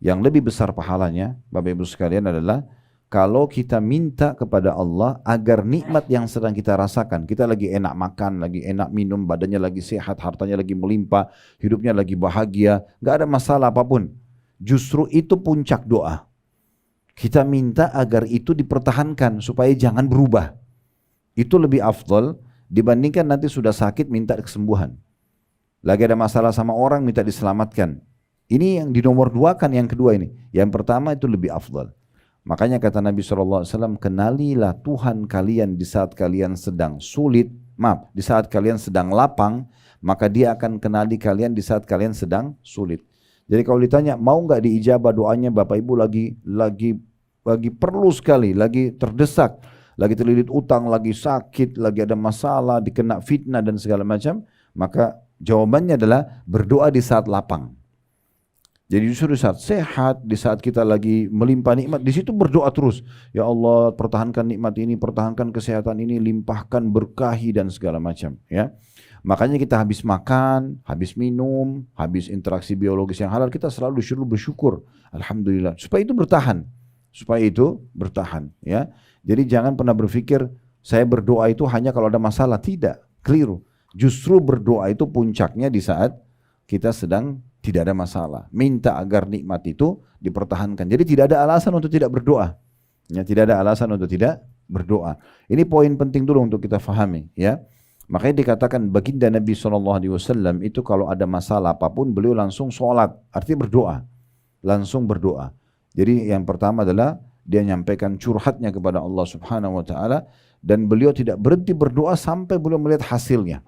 Yang lebih besar pahalanya, Bapak Ibu sekalian, adalah kalau kita minta kepada Allah agar nikmat yang sedang kita rasakan, kita lagi enak makan, lagi enak minum, badannya lagi sehat, hartanya lagi melimpah, hidupnya lagi bahagia, nggak ada masalah apapun. Justru itu puncak doa. Kita minta agar itu dipertahankan supaya jangan berubah. Itu lebih afdal dibandingkan nanti sudah sakit minta kesembuhan. Lagi ada masalah sama orang minta diselamatkan. Ini yang dinomor dua kan yang kedua ini. Yang pertama itu lebih afdal. Makanya kata Nabi SAW, kenalilah Tuhan kalian di saat kalian sedang sulit, di saat kalian sedang lapang, maka dia akan kenali kalian di saat kalian sedang sulit. Jadi kalau ditanya, mau nggak diijabah doanya Bapak Ibu lagi perlu sekali, lagi terdesak, lagi terlilit utang, lagi sakit, lagi ada masalah, dikena fitnah dan segala macam, maka jawabannya adalah berdoa di saat lapang. Jadi justru di saat sehat, di saat kita lagi melimpah nikmat, di situ berdoa terus. Ya Allah, pertahankan nikmat ini, pertahankan kesehatan ini, limpahkan, berkahi dan segala macam. Ya, makanya kita habis makan, habis minum, habis interaksi biologis yang halal, kita selalu disuruh bersyukur. Alhamdulillah. Supaya itu bertahan. Ya, jadi jangan pernah berpikir saya berdoa itu hanya kalau ada masalah. Tidak, keliru. Justru berdoa itu puncaknya di saat kita sedang tidak ada masalah. Minta agar nikmat itu dipertahankan. Jadi tidak ada alasan untuk tidak berdoa. Ya, tidak ada alasan untuk tidak berdoa. Ini poin penting dulu untuk kita fahami. Ya, makanya dikatakan baginda Nabi SAW itu kalau ada masalah apapun beliau langsung sholat. Artinya berdoa. Langsung berdoa. Jadi yang pertama adalah dia menyampaikan curhatnya kepada Allah Subhanahu Wa Taala dan beliau tidak berhenti berdoa sampai beliau melihat hasilnya.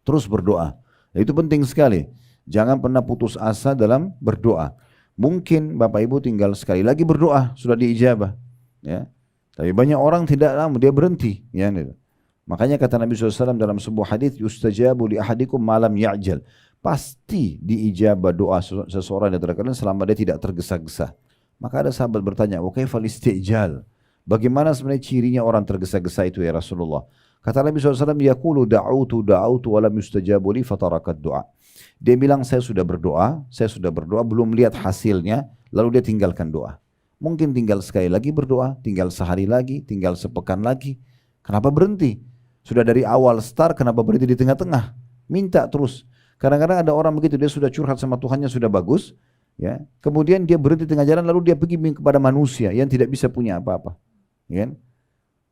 Terus berdoa. Itu penting sekali. Jangan pernah putus asa dalam berdoa. Mungkin Bapak Ibu tinggal sekali lagi berdoa, sudah diijabah. Ya. Tapi banyak orang tidak lama, dia berhenti. Ya. Makanya kata Nabi SAW dalam sebuah hadis, yustajabu li ahadikum malam ya'jal. Pasti diijabah doa seseorang di antara kalian selama dia tidak tergesa-gesa. Maka ada sahabat bertanya, wa kaifal istijal? Bagaimana sebenarnya cirinya orang tergesa-gesa itu ya Rasulullah? Kata Nabi SAW, yaqulu da'utu wa lam yustajabu li fatarakat doa. Dia bilang saya sudah berdoa, belum lihat hasilnya, lalu dia tinggalkan doa. Mungkin tinggal sekali lagi berdoa, tinggal sehari lagi, tinggal sepekan lagi. Kenapa berhenti? Sudah dari awal start, kenapa berhenti di tengah-tengah? Minta terus. Kadang-kadang ada orang begitu, dia sudah curhat sama Tuhannya sudah bagus, ya. Kemudian dia berhenti tengah jalan, lalu dia pergi kepada manusia yang tidak bisa punya apa-apa. Ya.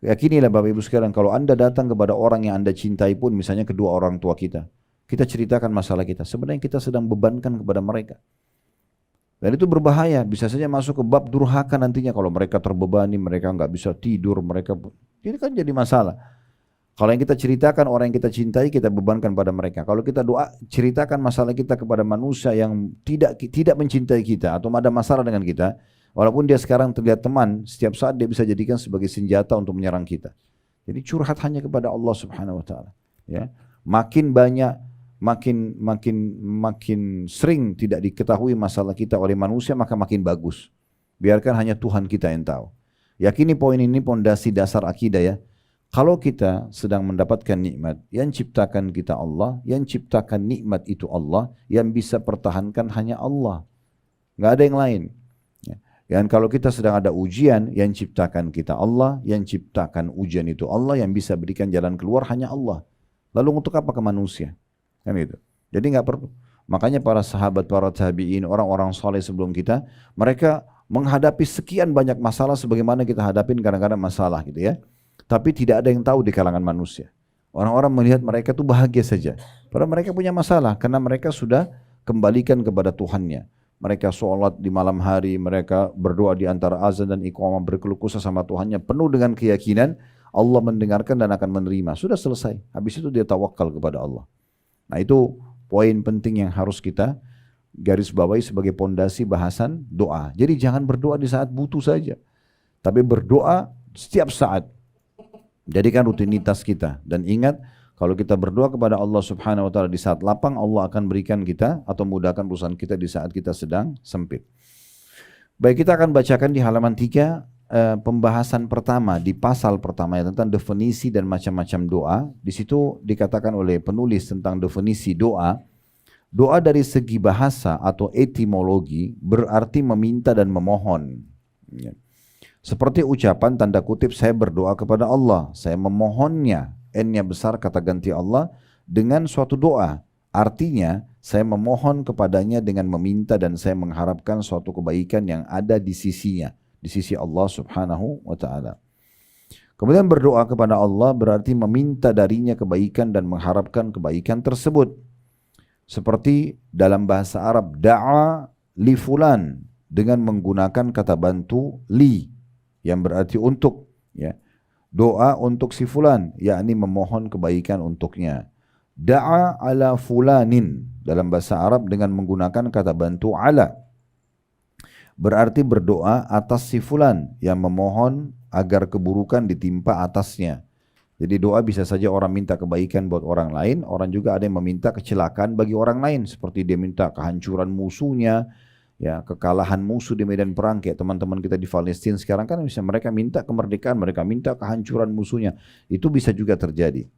Yakinilah Bapak Ibu sekalian, kalau Anda datang kepada orang yang Anda cintai pun, misalnya kedua orang tua kita ceritakan masalah kita, sebenarnya kita sedang bebankan kepada mereka. Dan itu berbahaya, bisa saja masuk ke bab durhaka nantinya kalau mereka terbebani, mereka nggak bisa tidur, ini kan jadi masalah. Kalau yang kita ceritakan orang yang kita cintai, kita bebankan pada mereka. Kalau kita doa, ceritakan masalah kita kepada manusia yang tidak mencintai kita atau ada masalah dengan kita, walaupun dia sekarang terlihat teman, setiap saat dia bisa jadikan sebagai senjata untuk menyerang kita. Jadi curhat hanya kepada Allah Subhanahu Wa Taala. Ya, makin banyak, makin sering tidak diketahui masalah kita oleh manusia, maka makin bagus. Biarkan hanya Tuhan kita yang tahu. Yakini poin ini pondasi dasar akidah ya. Kalau kita sedang mendapatkan nikmat, yang ciptakan kita Allah, yang ciptakan nikmat itu Allah, yang bisa pertahankan hanya Allah. Nggak ada yang lain. Dan kalau kita sedang ada ujian, yang ciptakan kita Allah, yang ciptakan ujian itu Allah, yang bisa berikan jalan keluar hanya Allah. Lalu untuk apa ke manusia? Kan itu. Jadi nggak perlu. Makanya para sahabat, para tabi'in, orang-orang soleh sebelum kita, mereka menghadapi sekian banyak masalah sebagaimana kita hadapin kadang-kadang masalah gitu ya. Tapi tidak ada yang tahu di kalangan manusia. Orang-orang melihat mereka tuh bahagia saja. Padahal mereka punya masalah karena mereka sudah kembalikan kepada Tuhannya. Mereka sholat di malam hari, mereka berdoa di antara azan dan iqamah, berkeluh kesah sama Tuhannya penuh dengan keyakinan Allah mendengarkan dan akan menerima. Sudah selesai. Habis itu dia tawakal kepada Allah. Nah itu poin penting yang harus kita garis bawahi sebagai pondasi bahasan doa. Jadi jangan berdoa di saat butuh saja, tapi berdoa setiap saat. Jadikan rutinitas kita dan ingat kalau kita berdoa kepada Allah Subhanahu Wa Taala di saat lapang, Allah akan berikan kita atau mudahkan urusan kita di saat kita sedang sempit. Baik, kita akan bacakan di halaman 3 pembahasan pertama di pasal pertama tentang definisi dan macam-macam doa. Di situ dikatakan oleh penulis tentang definisi doa. Doa dari segi bahasa atau etimologi berarti meminta dan memohon. Seperti ucapan tanda kutip saya berdoa kepada Allah, saya memohonnya, n-nya besar kata ganti Allah dengan suatu doa. Artinya saya memohon kepadanya dengan meminta dan saya mengharapkan suatu kebaikan yang ada di sisinya, di sisi Allah Subhanahu wa taala. Kemudian berdoa kepada Allah berarti meminta darinya kebaikan dan mengharapkan kebaikan tersebut. Seperti dalam bahasa Arab, da'a li fulan dengan menggunakan kata bantu li yang berarti untuk, ya. Doa untuk si fulan, yakni memohon kebaikan untuknya. Da'a ala fulanin dalam bahasa Arab dengan menggunakan kata bantu ala. Berarti berdoa atas si fulan yang memohon agar keburukan ditimpa atasnya. Jadi doa bisa saja orang minta kebaikan buat orang lain, orang juga ada yang meminta kecelakaan bagi orang lain, seperti dia minta kehancuran musuhnya, ya, kekalahan musuh di medan perang, kayak teman-teman kita di Palestina sekarang kan bisa mereka minta kemerdekaan, mereka minta kehancuran musuhnya. Itu bisa juga terjadi.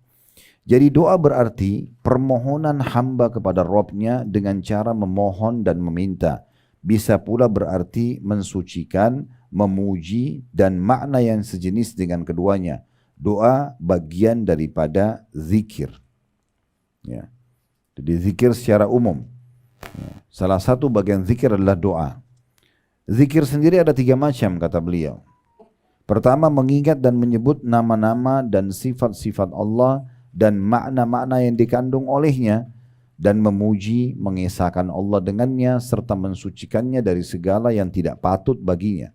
Jadi doa berarti permohonan hamba kepada Rabb-nya dengan cara memohon dan meminta. Bisa pula berarti mensucikan, memuji, dan makna yang sejenis dengan keduanya. Doa bagian daripada zikir. Ya. Jadi zikir secara umum. Ya. Salah satu bagian zikir adalah doa. Zikir sendiri ada 3 macam kata beliau. Pertama, mengingat dan menyebut nama-nama dan sifat-sifat Allah dan makna-makna yang dikandung olehnya, dan memuji, mengesahkan Allah dengannya serta mensucikannya dari segala yang tidak patut baginya.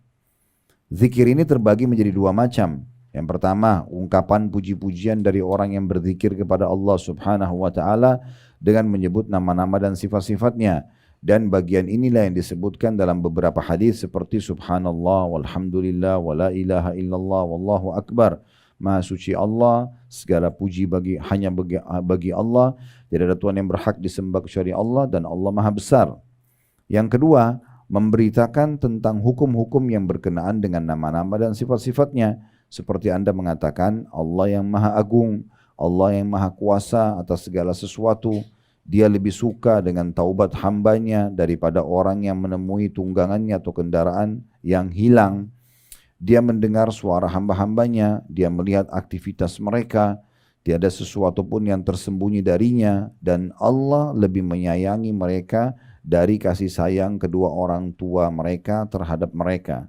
Zikir ini terbagi menjadi 2 macam. Yang pertama, ungkapan puji-pujian dari orang yang berzikir kepada Allah Subhanahu wa taala dengan menyebut nama-nama dan sifat-sifatnya. Dan bagian inilah yang disebutkan dalam beberapa hadis seperti subhanallah walhamdulillah wala ilaha illallah wallahu akbar. Maha suci Allah, segala puji hanya bagi Allah, tidak ada Tuhan yang berhak disembah kecuali Allah, dan Allah Maha Besar. Yang kedua, memberitakan tentang hukum-hukum yang berkenaan dengan nama-nama dan sifat-sifatnya, seperti Anda mengatakan Allah yang Maha Agung, Allah yang Maha Kuasa atas segala sesuatu. Dia lebih suka dengan taubat hambanya daripada orang yang menemui tunggangannya atau kendaraan yang hilang. Dia mendengar suara hamba-hambanya, dia melihat aktivitas mereka, tiada sesuatu pun yang tersembunyi darinya, dan Allah lebih menyayangi mereka dari kasih sayang kedua orang tua mereka terhadap mereka.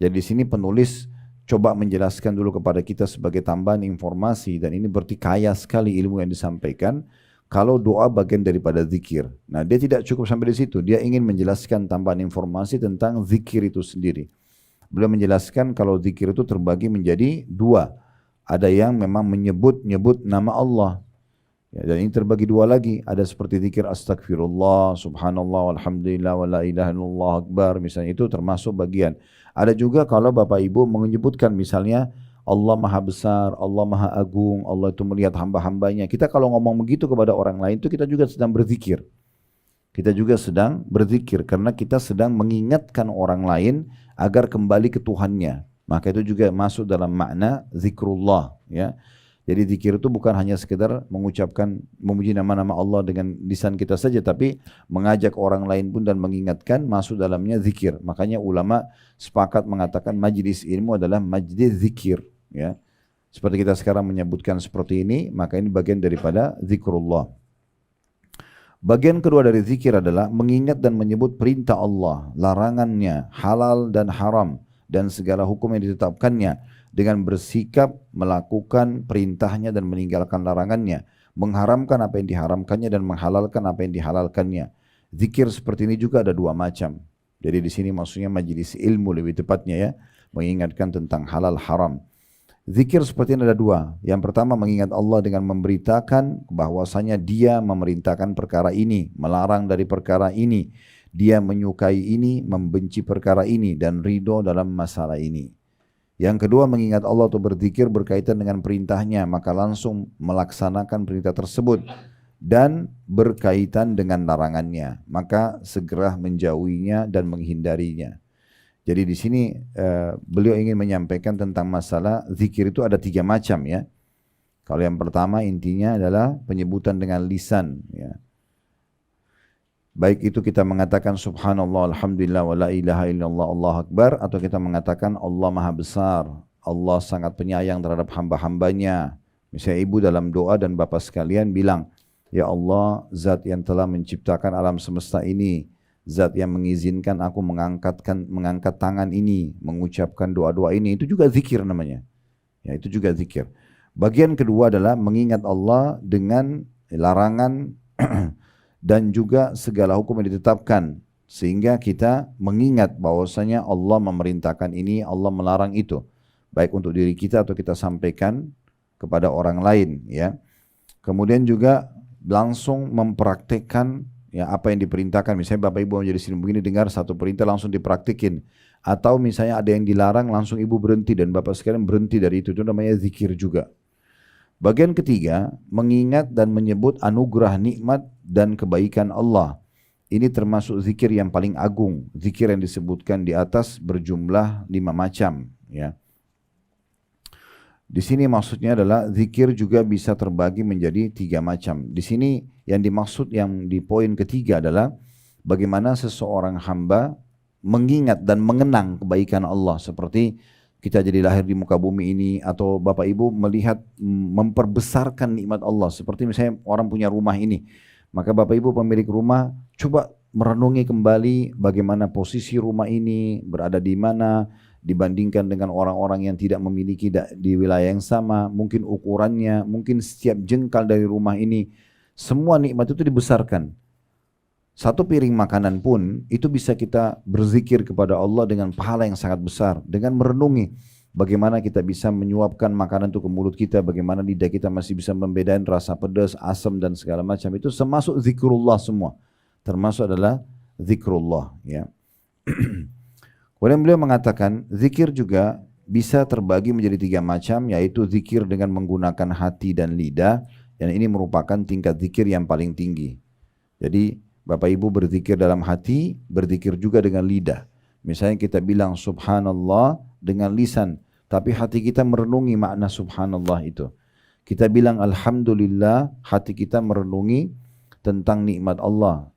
Jadi di sini penulis coba menjelaskan dulu kepada kita sebagai tambahan informasi, dan ini berarti kaya sekali ilmu yang disampaikan. Kalau doa bagian daripada zikir. Nah, dia tidak cukup sampai di situ, dia ingin menjelaskan tambahan informasi tentang zikir itu sendiri. Beliau menjelaskan kalau zikir itu terbagi menjadi 2. Ada yang memang menyebut nama Allah. Ya, dan ini terbagi 2 lagi. Ada seperti zikir astagfirullah, subhanallah, walhamdulillah, wa la ilaha illallah akbar. Misalnya itu termasuk bagian. Ada juga kalau Bapak Ibu menyebutkan misalnya Allah Maha Besar, Allah Maha Agung, Allah itu melihat hamba-hambanya. Kita kalau ngomong begitu kepada orang lain itu kita juga sedang berzikir. Kita juga sedang berzikir karena kita sedang mengingatkan orang lain agar kembali ke Tuhannya. Maka itu juga masuk dalam makna zikrullah, ya. Jadi zikir itu bukan hanya sekedar mengucapkan memuji nama-nama Allah dengan lisan kita saja, tapi mengajak orang lain pun dan mengingatkan, masuk dalamnya zikir. Makanya ulama sepakat mengatakan majlis ilmu adalah majlis zikir, ya. Seperti kita sekarang menyebutkan seperti ini, maka ini bagian daripada zikrullah. Bagian kedua dari zikir adalah mengingat dan menyebut perintah Allah, larangannya, halal dan haram, dan segala hukum yang ditetapkannya, dengan bersikap melakukan perintahnya dan meninggalkan larangannya, mengharamkan apa yang diharamkannya dan menghalalkan apa yang dihalalkannya. Zikir seperti ini juga ada 2 macam. Jadi di sini maksudnya majelis ilmu lebih tepatnya, ya, mengingatkan tentang halal haram. Zikir seperti ini ada 2. Yang pertama mengingat Allah dengan memberitakan bahwasanya Dia memerintahkan perkara ini, melarang dari perkara ini, Dia menyukai ini, membenci perkara ini, dan ridho dalam masalah ini. Yang kedua mengingat Allah atau berzikir berkaitan dengan perintahnya, maka langsung melaksanakan perintah tersebut, dan berkaitan dengan larangannya, maka segera menjauhinya dan menghindarinya. Jadi di sini beliau ingin menyampaikan tentang masalah zikir itu ada 3 macam, ya. Kalau yang pertama intinya adalah penyebutan dengan lisan, ya. Baik itu kita mengatakan subhanallah, alhamdulillah, wa la ilaha illallah, Allahu akbar, atau kita mengatakan Allah maha besar, Allah sangat penyayang terhadap hamba-hambanya. Misalnya ibu dalam doa dan bapak sekalian bilang, ya Allah, zat yang telah menciptakan alam semesta ini, zat yang mengizinkan aku mengangkat tangan ini, mengucapkan doa-doa ini, itu juga zikir namanya. Ya, itu juga zikir. Bagian kedua adalah mengingat Allah dengan larangan dan juga segala hukum yang ditetapkan, sehingga kita mengingat bahwasanya Allah memerintahkan ini, Allah melarang itu, baik untuk diri kita atau kita sampaikan kepada orang lain, ya. Kemudian juga langsung mempraktekkan ya apa yang diperintahkan. Misalnya Bapak Ibu menjadi sini begini, dengar satu perintah langsung dipraktikin, atau misalnya ada yang dilarang langsung ibu berhenti dan bapak sekalian berhenti dari itu namanya zikir juga. Bagian ketiga, mengingat dan menyebut anugerah nikmat dan kebaikan Allah. Ini termasuk zikir yang paling agung. Zikir yang disebutkan di atas berjumlah 5 macam. Ya. Di sini maksudnya adalah zikir juga bisa terbagi menjadi 3 macam. Di sini yang dimaksud yang di poin ketiga adalah bagaimana seseorang hamba mengingat dan mengenang kebaikan Allah, seperti kita jadi lahir di muka bumi ini, atau Bapak Ibu melihat memperbesarkan nikmat Allah, seperti misalnya orang punya rumah ini, maka Bapak Ibu pemilik rumah coba merenungi kembali bagaimana posisi rumah ini berada di mana dibandingkan dengan orang-orang yang tidak memiliki di wilayah yang sama, mungkin ukurannya, mungkin setiap jengkal dari rumah ini, semua nikmat itu dibesarkan. Satu piring makanan pun itu bisa kita berzikir kepada Allah dengan pahala yang sangat besar, dengan merenungi bagaimana kita bisa menyuapkan makanan itu ke mulut kita, bagaimana lidah kita masih bisa membedakan rasa pedas, asam dan segala macam, itu termasuk zikrullah semua, termasuk adalah zikrullah, ya. Kemudian beliau mengatakan zikir juga bisa terbagi menjadi 3 macam, yaitu zikir dengan menggunakan hati dan lidah, dan ini merupakan tingkat zikir yang paling tinggi. Jadi Bapak Ibu berzikir dalam hati, berzikir juga dengan lidah. Misalnya kita bilang subhanallah dengan lisan, tapi hati kita merenungi makna subhanallah itu. Kita bilang alhamdulillah, hati kita merenungi tentang nikmat Allah,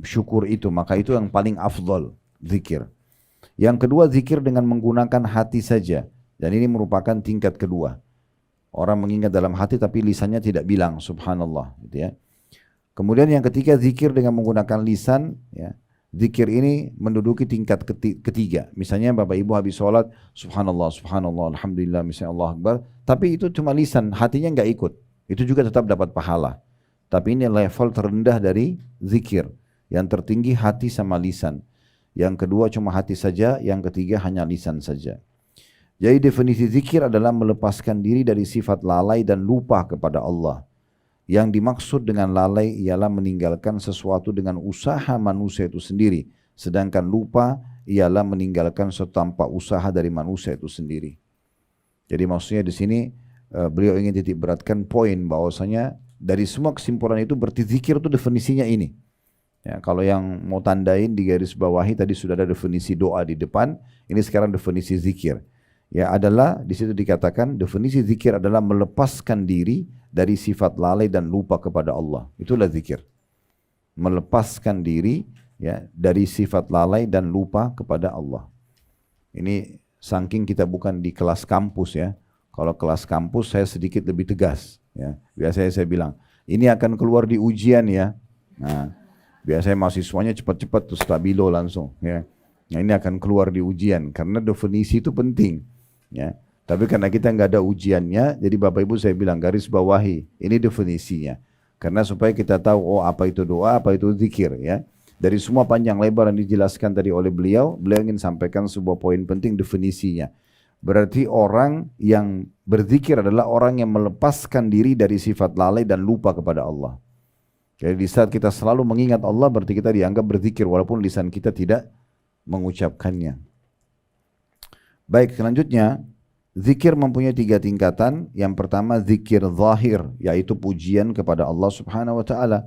syukur itu, maka itu yang paling afdal zikir. Yang kedua, zikir dengan menggunakan hati saja, dan ini merupakan tingkat kedua. Orang mengingat dalam hati tapi lisannya tidak bilang subhanallah, gitu ya. Kemudian yang ketiga, zikir dengan menggunakan lisan, ya. Zikir ini menduduki tingkat ketiga. Misalnya Bapak Ibu habis sholat, subhanallah, subhanallah, alhamdulillah, misalnya Allah Akbar, tapi itu cuma lisan, hatinya nggak ikut. Itu juga tetap dapat pahala. Tapi ini level terendah dari zikir. Yang tertinggi hati sama lisan. Yang kedua cuma hati saja, yang ketiga hanya lisan saja. Jadi definisi zikir adalah melepaskan diri dari sifat lalai dan lupa kepada Allah. Yang dimaksud dengan lalai ialah meninggalkan sesuatu dengan usaha manusia itu sendiri. Sedangkan lupa ialah meninggalkan sesuatu tanpa usaha dari manusia itu sendiri. Jadi maksudnya di sini beliau ingin titik beratkan poin bahwasanya dari semua kesimpulan itu berarti zikir itu definisinya ini. Ya, kalau yang mau tandain di garis bawahi tadi sudah ada definisi doa di depan, ini sekarang definisi zikir. Ya, adalah di situ dikatakan definisi zikir adalah melepaskan diri dari sifat lalai dan lupa kepada Allah. Itulah zikir. Melepaskan diri ya dari sifat lalai dan lupa kepada Allah. Ini saking kita bukan di kelas kampus ya. Kalau kelas kampus saya sedikit lebih tegas ya. Biasanya saya bilang, ini akan keluar di ujian ya. Nah, biasanya mahasiswanya cepat-cepat tuh stabilo langsung ya. Nah, ini akan keluar di ujian karena definisi itu penting ya. Tapi karena kita nggak ada ujiannya, jadi Bapak Ibu saya bilang garis bawahi, ini definisinya. Karena supaya kita tahu, oh apa itu doa, apa itu zikir ya. Dari semua panjang lebar yang dijelaskan tadi oleh beliau ingin sampaikan sebuah poin penting definisinya. Berarti orang yang berzikir adalah orang yang melepaskan diri dari sifat lalai dan lupa kepada Allah. Jadi di saat kita selalu mengingat Allah, berarti kita dianggap berzikir walaupun lisan kita tidak mengucapkannya. Baik, selanjutnya. Zikir mempunyai 3 tingkatan. Yang pertama zikir zahir, yaitu pujian kepada Allah Subhanahu wa taala.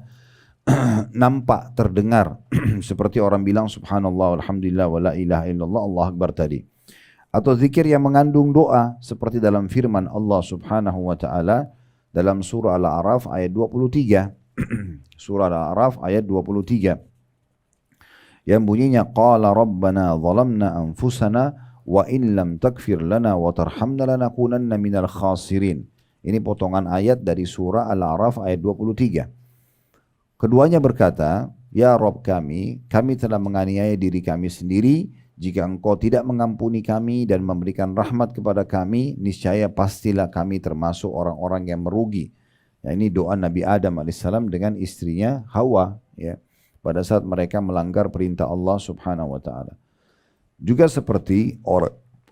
Nampak, terdengar seperti orang bilang subhanallah, alhamdulillah, wa la ilaha illallah, Allah Akbar tadi. Atau zikir yang mengandung doa seperti dalam firman Allah Subhanahu wa taala dalam surah Al-A'raf ayat 23. Surah Al-A'raf ayat 23. yang bunyinya qala rabbana zalamna anfusana wa in lam takfir lana wa tarhamna lanakunanna minal khasirin. Ini potongan ayat dari surah Al-A'raf ayat 23. Keduanya berkata, ya Rabb kami telah menganiaya diri kami sendiri. Jika engkau tidak mengampuni kami dan memberikan rahmat kepada kami, niscaya pastilah kami termasuk orang-orang yang merugi. Ya, ini doa Nabi Adam alaihissalam dengan istrinya Hawa, ya, pada saat mereka melanggar perintah Allah subhanahu wa ta'ala. Juga seperti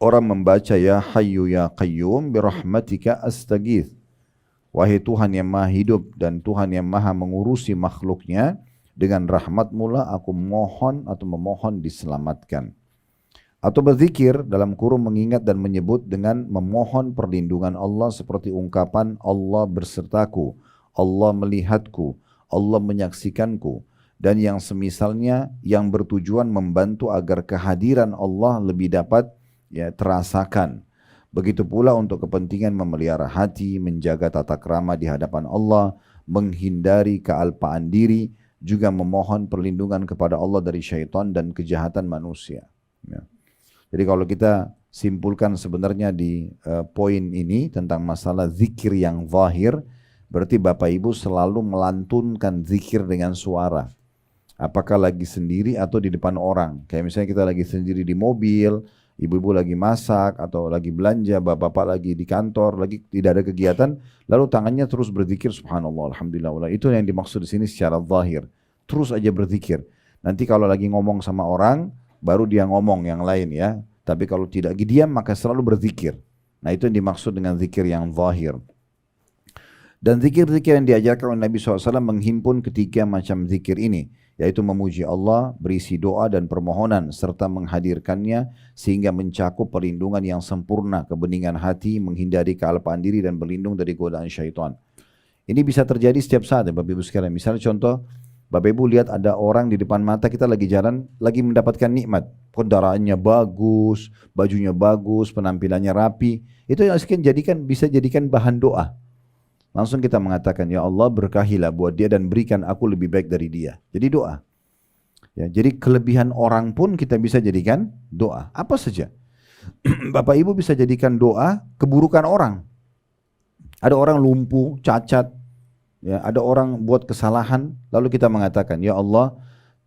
orang membaca ya Hayyu ya Qayyum birahmatika astaghith. Wahai Tuhan yang maha hidup dan Tuhan yang maha mengurusi makhluknya, dengan rahmat-Mu lah aku mohon atau memohon diselamatkan. Atau berzikir dalam kurung mengingat dan menyebut dengan memohon perlindungan Allah seperti ungkapan Allah bersertaku, Allah melihatku, Allah menyaksikanku, dan yang semisalnya yang bertujuan membantu agar kehadiran Allah lebih dapat terasakan. Begitu pula untuk kepentingan memelihara hati, menjaga tata krama di hadapan Allah, menghindari kealpaan diri, juga memohon perlindungan kepada Allah dari syaitan dan kejahatan manusia. Ya. Jadi kalau kita simpulkan sebenarnya di poin ini tentang masalah zikir yang zahir, berarti Bapak Ibu selalu melantunkan zikir dengan suara. Apakah lagi sendiri atau di depan orang. Kayak misalnya kita lagi sendiri di mobil, ibu-ibu lagi masak atau lagi belanja, bapak-bapak lagi di kantor, lagi tidak ada kegiatan, lalu tangannya terus berzikir subhanallah, alhamdulillah. Itu yang dimaksud di sini secara zahir. Terus aja berzikir. Nanti kalau lagi ngomong sama orang, baru dia ngomong yang lain ya. Tapi kalau tidak diam maka selalu berzikir. Nah itu yang dimaksud dengan zikir yang zahir. Dan zikir-zikir yang diajarkan oleh Nabi SAW menghimpun ketiga macam zikir ini. Yaitu memuji Allah, berisi doa dan permohonan, serta menghadirkannya sehingga mencakup perlindungan yang sempurna, kebeningan hati, menghindari kealpaan diri dan berlindung dari godaan syaitan. Ini bisa terjadi setiap saat ya Bapak Ibu sekalian. Misalnya contoh, Bapak Ibu lihat ada orang di depan mata kita lagi jalan, lagi mendapatkan nikmat. Kendaraannya bagus, bajunya bagus, penampilannya rapi. Itu yang bisa jadikan bahan doa. Langsung kita mengatakan, ya Allah berkahilah buat dia dan berikan aku lebih baik dari dia. Jadi doa. Ya, jadi kelebihan orang pun kita bisa jadikan doa. Apa saja. Bapak Ibu bisa jadikan doa keburukan orang. Ada orang lumpuh, cacat. Ya, ada orang buat kesalahan, lalu kita mengatakan, ya Allah,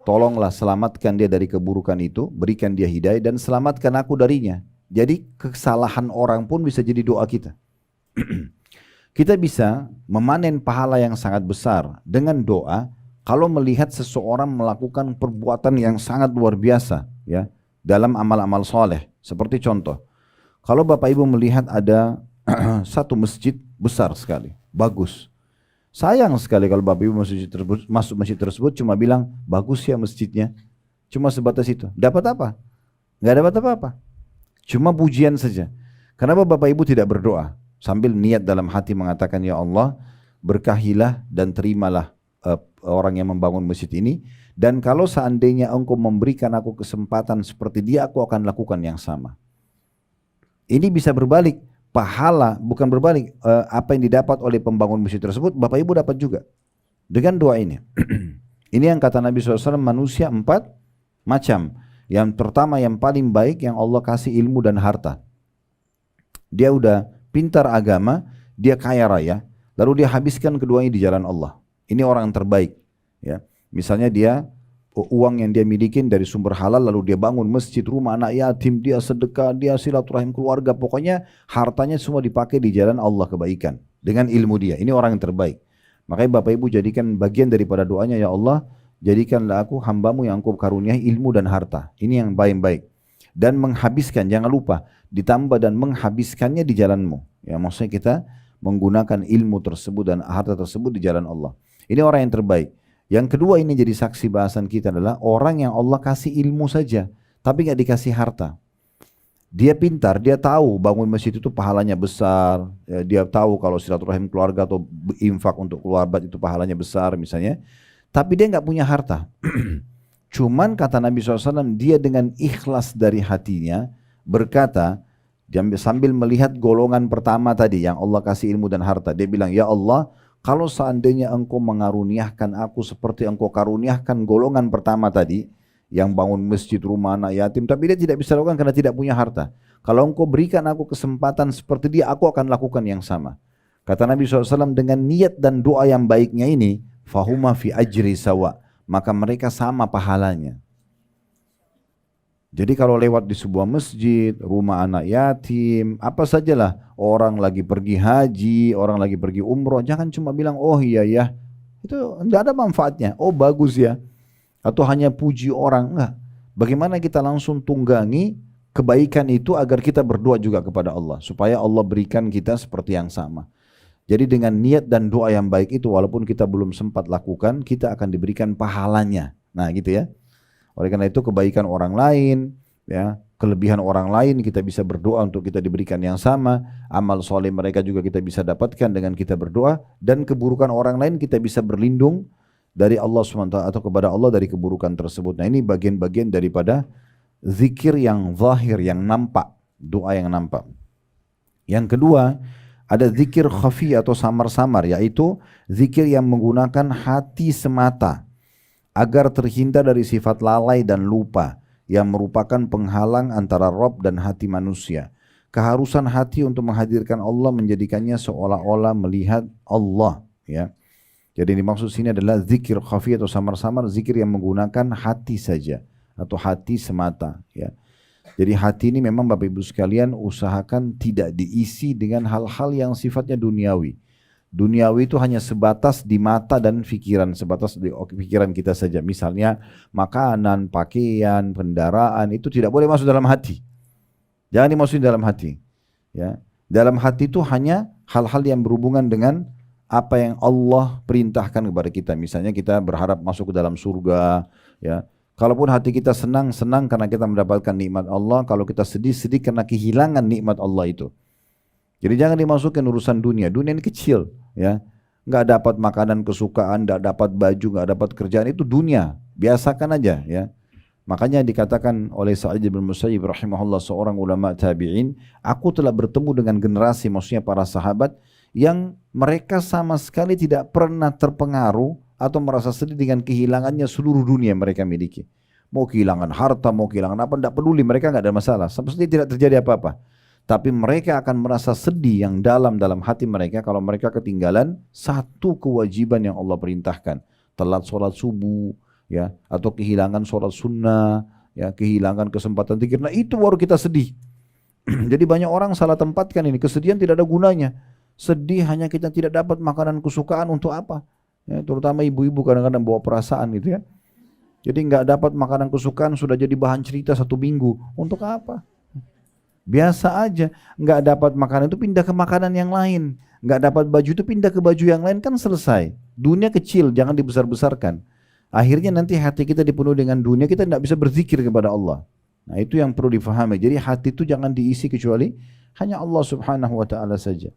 tolonglah selamatkan dia dari keburukan itu, berikan dia hidayah dan selamatkan aku darinya. Jadi kesalahan orang pun bisa jadi doa kita. Kita bisa memanen pahala yang sangat besar dengan doa kalau melihat seseorang melakukan perbuatan yang sangat luar biasa ya dalam amal-amal soleh. Seperti contoh, kalau Bapak Ibu melihat ada satu masjid besar sekali, bagus. Sayang sekali kalau Bapak Ibu masuk masjid tersebut cuma bilang, bagus ya masjidnya. Cuma sebatas itu. Dapat apa? Nggak dapat apa-apa. Cuma pujian saja. Kenapa Bapak Ibu tidak berdoa? Sambil niat dalam hati mengatakan, ya Allah, berkahilah dan terimalah orang yang membangun masjid ini. Dan kalau seandainya engkau memberikan aku kesempatan seperti dia, aku akan lakukan yang sama. Ini bisa berbalik. Pahala bukan berbalik, apa yang didapat oleh pembangun masjid tersebut Bapak Ibu dapat juga dengan doa ini. Ini yang kata Nabi SAW, manusia 4 macam. Yang pertama yang paling baik yang Allah kasih ilmu dan harta. Dia udah pintar agama, dia kaya raya, lalu dia habiskan keduanya di jalan Allah. Ini orang yang terbaik. Ya, misalnya dia uang yang dia miliki dari sumber halal, lalu dia bangun masjid, rumah anak yatim, dia sedekah, dia silaturahim keluarga, pokoknya hartanya semua dipakai di jalan Allah kebaikan dengan ilmu dia. Ini orang yang terbaik. Makanya Bapak Ibu jadikan bagian daripada doanya, ya Allah, jadikanlah aku hambamu yang engkau karuniai ilmu dan harta. Ini yang baik-baik. Dan menghabiskan, jangan lupa, ditambah dan menghabiskannya di jalanmu. Ya, maksudnya kita menggunakan ilmu tersebut dan harta tersebut di jalan Allah. Ini orang yang terbaik. Yang kedua ini jadi saksi bahasan kita adalah orang yang Allah kasih ilmu saja, tapi nggak dikasih harta. Dia pintar, dia tahu bangun masjid itu pahalanya besar, ya, dia tahu kalau silaturahim keluarga atau infak untuk keluarga itu pahalanya besar misalnya, tapi dia nggak punya harta. Cuman kata Nabi SAW, dia dengan ikhlas dari hatinya berkata, sambil melihat golongan pertama tadi yang Allah kasih ilmu dan harta, dia bilang, ya Allah, kalau seandainya engkau mengaruniakan aku seperti engkau karuniakan golongan pertama tadi, yang bangun masjid, rumah anak yatim, tapi dia tidak bisa lakukan karena tidak punya harta. Kalau engkau berikan aku kesempatan seperti dia, aku akan lakukan yang sama. Kata Nabi SAW, dengan niat dan doa yang baiknya ini, fahuma fi ajri sawa, maka mereka sama pahalanya. Jadi kalau lewat di sebuah masjid, rumah anak yatim, apa sajalah, orang lagi pergi haji, orang lagi pergi umroh, jangan cuma bilang, oh iya ya, itu tidak ada manfaatnya, oh bagus ya, atau hanya puji orang, enggak. Bagaimana kita langsung tunggangi kebaikan itu agar kita berdoa juga kepada Allah, supaya Allah berikan kita seperti yang sama. Jadi dengan niat dan doa yang baik itu, walaupun kita belum sempat lakukan, kita akan diberikan pahalanya. Nah gitu ya. Oleh karena itu kebaikan orang lain, ya, kelebihan orang lain kita bisa berdoa untuk kita diberikan yang sama. Amal soleh mereka juga kita bisa dapatkan dengan kita berdoa. Dan keburukan orang lain kita bisa berlindung dari Allah SWT atau kepada Allah dari keburukan tersebut. Nah ini bagian-bagian daripada zikir yang zahir, yang nampak. Doa yang nampak. Yang kedua, ada zikir khafi atau samar-samar, yaitu zikir yang menggunakan hati semata, agar terhindar dari sifat lalai dan lupa yang merupakan penghalang antara Rabb dan hati manusia. Keharusan hati untuk menghadirkan Allah menjadikannya seolah-olah melihat Allah. Ya. Jadi yang dimaksud sini adalah zikir khafi atau samar-samar, zikir yang menggunakan hati saja atau hati semata. Ya. Jadi hati ini memang Bapak Ibu sekalian usahakan tidak diisi dengan hal-hal yang sifatnya duniawi. Duniawi itu hanya sebatas di mata dan pikiran, sebatas di pikiran kita saja. Misalnya makanan, pakaian, kendaraan itu tidak boleh masuk dalam hati. Jangan dimasukin dalam hati. Ya. Dalam hati itu hanya hal-hal yang berhubungan dengan apa yang Allah perintahkan kepada kita. Misalnya kita berharap masuk ke dalam surga. Ya. Kalaupun hati kita senang, senang karena kita mendapatkan nikmat Allah. Kalau kita sedih, sedih karena kehilangan nikmat Allah itu. Jadi jangan dimasukin urusan dunia. Dunia ini kecil, ya. Nggak dapat makanan kesukaan, nggak dapat baju, nggak dapat kerjaan, itu dunia. Biasakan aja, ya. Makanya dikatakan oleh Sa'id bin Musayyib rahimahullah, seorang ulama tabi'in, aku telah bertemu dengan generasi, maksudnya para sahabat, yang mereka sama sekali tidak pernah terpengaruh atau merasa sedih dengan kehilangannya seluruh dunia yang mereka miliki. Mau kehilangan harta, mau kehilangan apa, tidak peduli, mereka nggak ada masalah. Seperti tidak terjadi apa-apa. Tapi mereka akan merasa sedih yang dalam hati mereka kalau mereka ketinggalan satu kewajiban yang Allah perintahkan. Telat sholat subuh, ya, atau kehilangan sholat sunnah, ya, kehilangan kesempatan zikir. Nah itu baru kita sedih. Jadi banyak orang salah tempatkan ini. Kesedihan tidak ada gunanya. Sedih hanya kita tidak dapat makanan kesukaan untuk apa? Ya, terutama ibu-ibu kadang-kadang bawa perasaan gitu ya. Jadi nggak dapat makanan kesukaan sudah jadi bahan cerita 1 minggu. Untuk apa? Biasa aja, nggak dapat makanan itu pindah ke makanan yang lain, nggak dapat baju itu pindah ke baju yang lain, kan selesai. Dunia kecil, jangan dibesar-besarkan. Akhirnya nanti hati kita dipenuhi dengan dunia, kita tidak bisa berzikir kepada Allah. Nah itu yang perlu difahami. Jadi hati itu jangan diisi kecuali hanya Allah Subhanahu Wa Taala saja.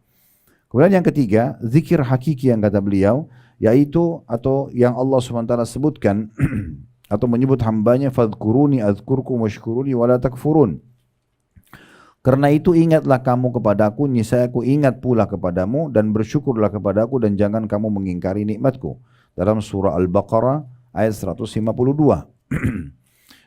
Kemudian yang ketiga, zikir hakiki yang kata beliau, yaitu atau yang Allah Subhanahu Wa Taala sebutkan atau menyebut hambanya, fadhkuruni azkurkum washkuruni wala takfurun. Karena itu ingatlah kamu kepadaku, niscaya aku ingat pula kepadamu, dan bersyukurlah kepadaku dan jangan kamu mengingkari nikmatku. Dalam surah Al-Baqarah ayat 152.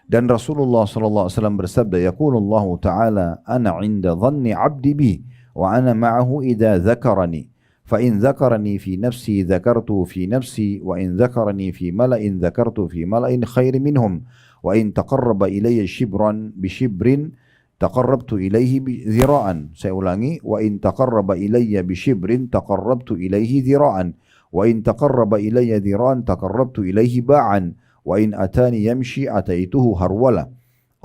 Dan Rasulullah SAW bersabda, yaqulullahu ta'ala, ana 'inda dhanni 'abdi bi, wa ana ma'ahu idza dzakarani. Fa in dzakarani fi nafsi dzakartu fi nafsi, wa in dzakarani fi mala'in dzakartu fi mala'in khairin minhum, wa in taqarraba ilayya shibran bi shibrin taqarrabtu ilaihi dhira'an. Saya ulangi, wa in taqarraba ilayya bi shibrin taqarrabtu ilaihi dhira'an, wa in taqarraba ilayya dhira'an taqarrabtu ilaihi ba'an, wa in atani yamshi ataituhu harwala.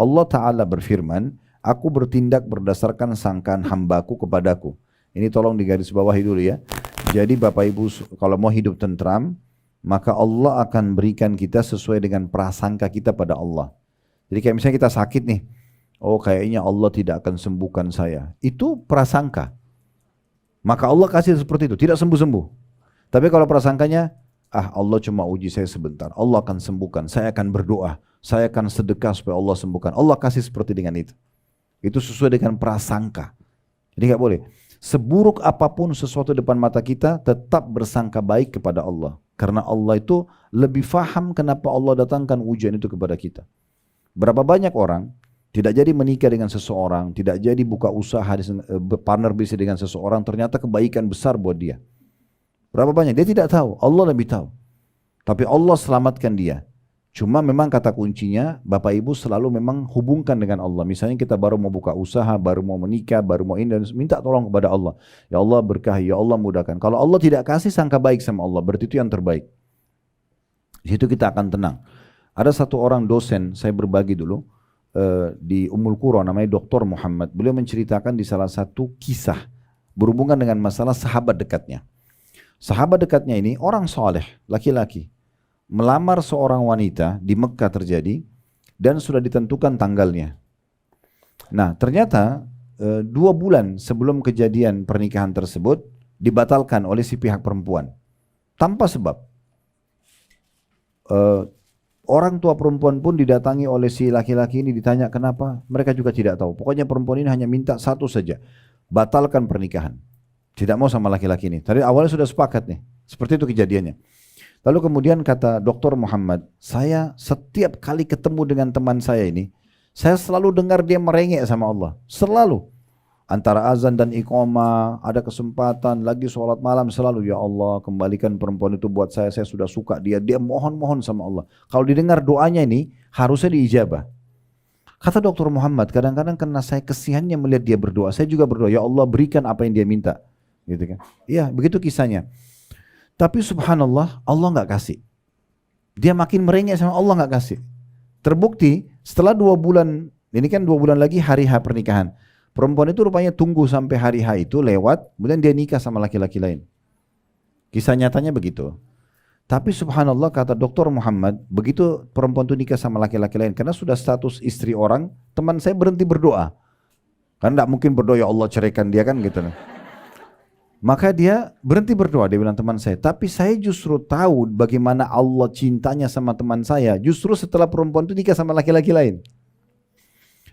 Allah Ta'ala berfirman, aku bertindak berdasarkan sangkaan hambaku kepadaku. Ini tolong digaris bawahi dulu ya. Jadi Bapak Ibu kalau mau hidup tentram, maka Allah akan berikan kita sesuai dengan prasangka kita pada Allah. Jadi kayak misalnya kita sakit nih, oh kayaknya Allah tidak akan sembuhkan saya. Itu prasangka. Maka Allah kasih seperti itu, tidak sembuh-sembuh. Tapi kalau prasangkanya, Allah cuma uji saya sebentar, Allah akan sembuhkan, saya akan berdoa, saya akan sedekah supaya Allah sembuhkan. Allah kasih seperti dengan itu. Itu sesuai dengan prasangka. Jadi nggak boleh. Seburuk apapun sesuatu depan mata kita, tetap bersangka baik kepada Allah. Karena Allah itu lebih faham kenapa Allah datangkan ujian itu kepada kita. Berapa banyak orang tidak jadi menikah dengan seseorang, tidak jadi buka usaha, partner bisnis dengan seseorang, ternyata kebaikan besar buat dia. Berapa banyak? Dia tidak tahu, Allah lebih tahu. Tapi Allah selamatkan dia. Cuma memang kata kuncinya, Bapak Ibu selalu memang hubungkan dengan Allah. Misalnya kita baru mau buka usaha, baru mau menikah, baru mau ini, dan minta tolong kepada Allah. Ya Allah berkahi, ya Allah mudahkan. Kalau Allah tidak kasih, sangka baik sama Allah, berarti itu yang terbaik. Di situ kita akan tenang. Ada satu orang dosen, saya berbagi dulu, di Ummul Qura, namanya Dr. Muhammad. Beliau menceritakan di salah satu kisah, berhubungan dengan masalah sahabat dekatnya. Sahabat dekatnya ini orang soleh, laki-laki. Melamar seorang wanita di Mekah terjadi dan sudah ditentukan tanggalnya. Nah ternyata 2 bulan sebelum kejadian pernikahan tersebut dibatalkan oleh si pihak perempuan tanpa sebab. Orang tua perempuan pun didatangi oleh si laki-laki ini, ditanya kenapa, mereka juga tidak tahu. Pokoknya perempuan ini hanya minta satu saja, batalkan pernikahan. Tidak mau sama laki-laki ini. Tadi awalnya sudah sepakat nih, seperti itu kejadiannya. Lalu kemudian kata Dr. Muhammad, saya setiap kali ketemu dengan teman saya ini, saya selalu dengar dia merengek sama Allah. Selalu. Antara azan dan iqamah, ada kesempatan, lagi sholat malam selalu, ya Allah kembalikan perempuan itu buat saya sudah suka dia. Dia mohon-mohon sama Allah. Kalau didengar doanya ini, harusnya diijabah. Kata Dr. Muhammad, kadang-kadang karena saya kesiannya melihat dia berdoa, saya juga berdoa, ya Allah berikan apa yang dia minta. Gitu kan? Iya, begitu kisahnya. Tapi subhanallah, Allah nggak kasih. Dia makin merengek sama Allah nggak kasih. Terbukti setelah 2 bulan, ini kan 2 bulan lagi hari H pernikahan. Perempuan itu rupanya tunggu sampai hari H itu lewat, kemudian dia nikah sama laki-laki lain. Kisah nyatanya begitu. Tapi subhanallah kata Dr. Muhammad, begitu perempuan itu nikah sama laki-laki lain, karena sudah status istri orang, teman saya berhenti berdoa. Karena nggak mungkin berdoa, ya Allah ceraikan dia kan gitu. Maka dia berhenti berdoa, dia bilang teman saya. Tapi saya justru tahu bagaimana Allah cintanya sama teman saya. Justru setelah perempuan itu nikah sama laki-laki lain.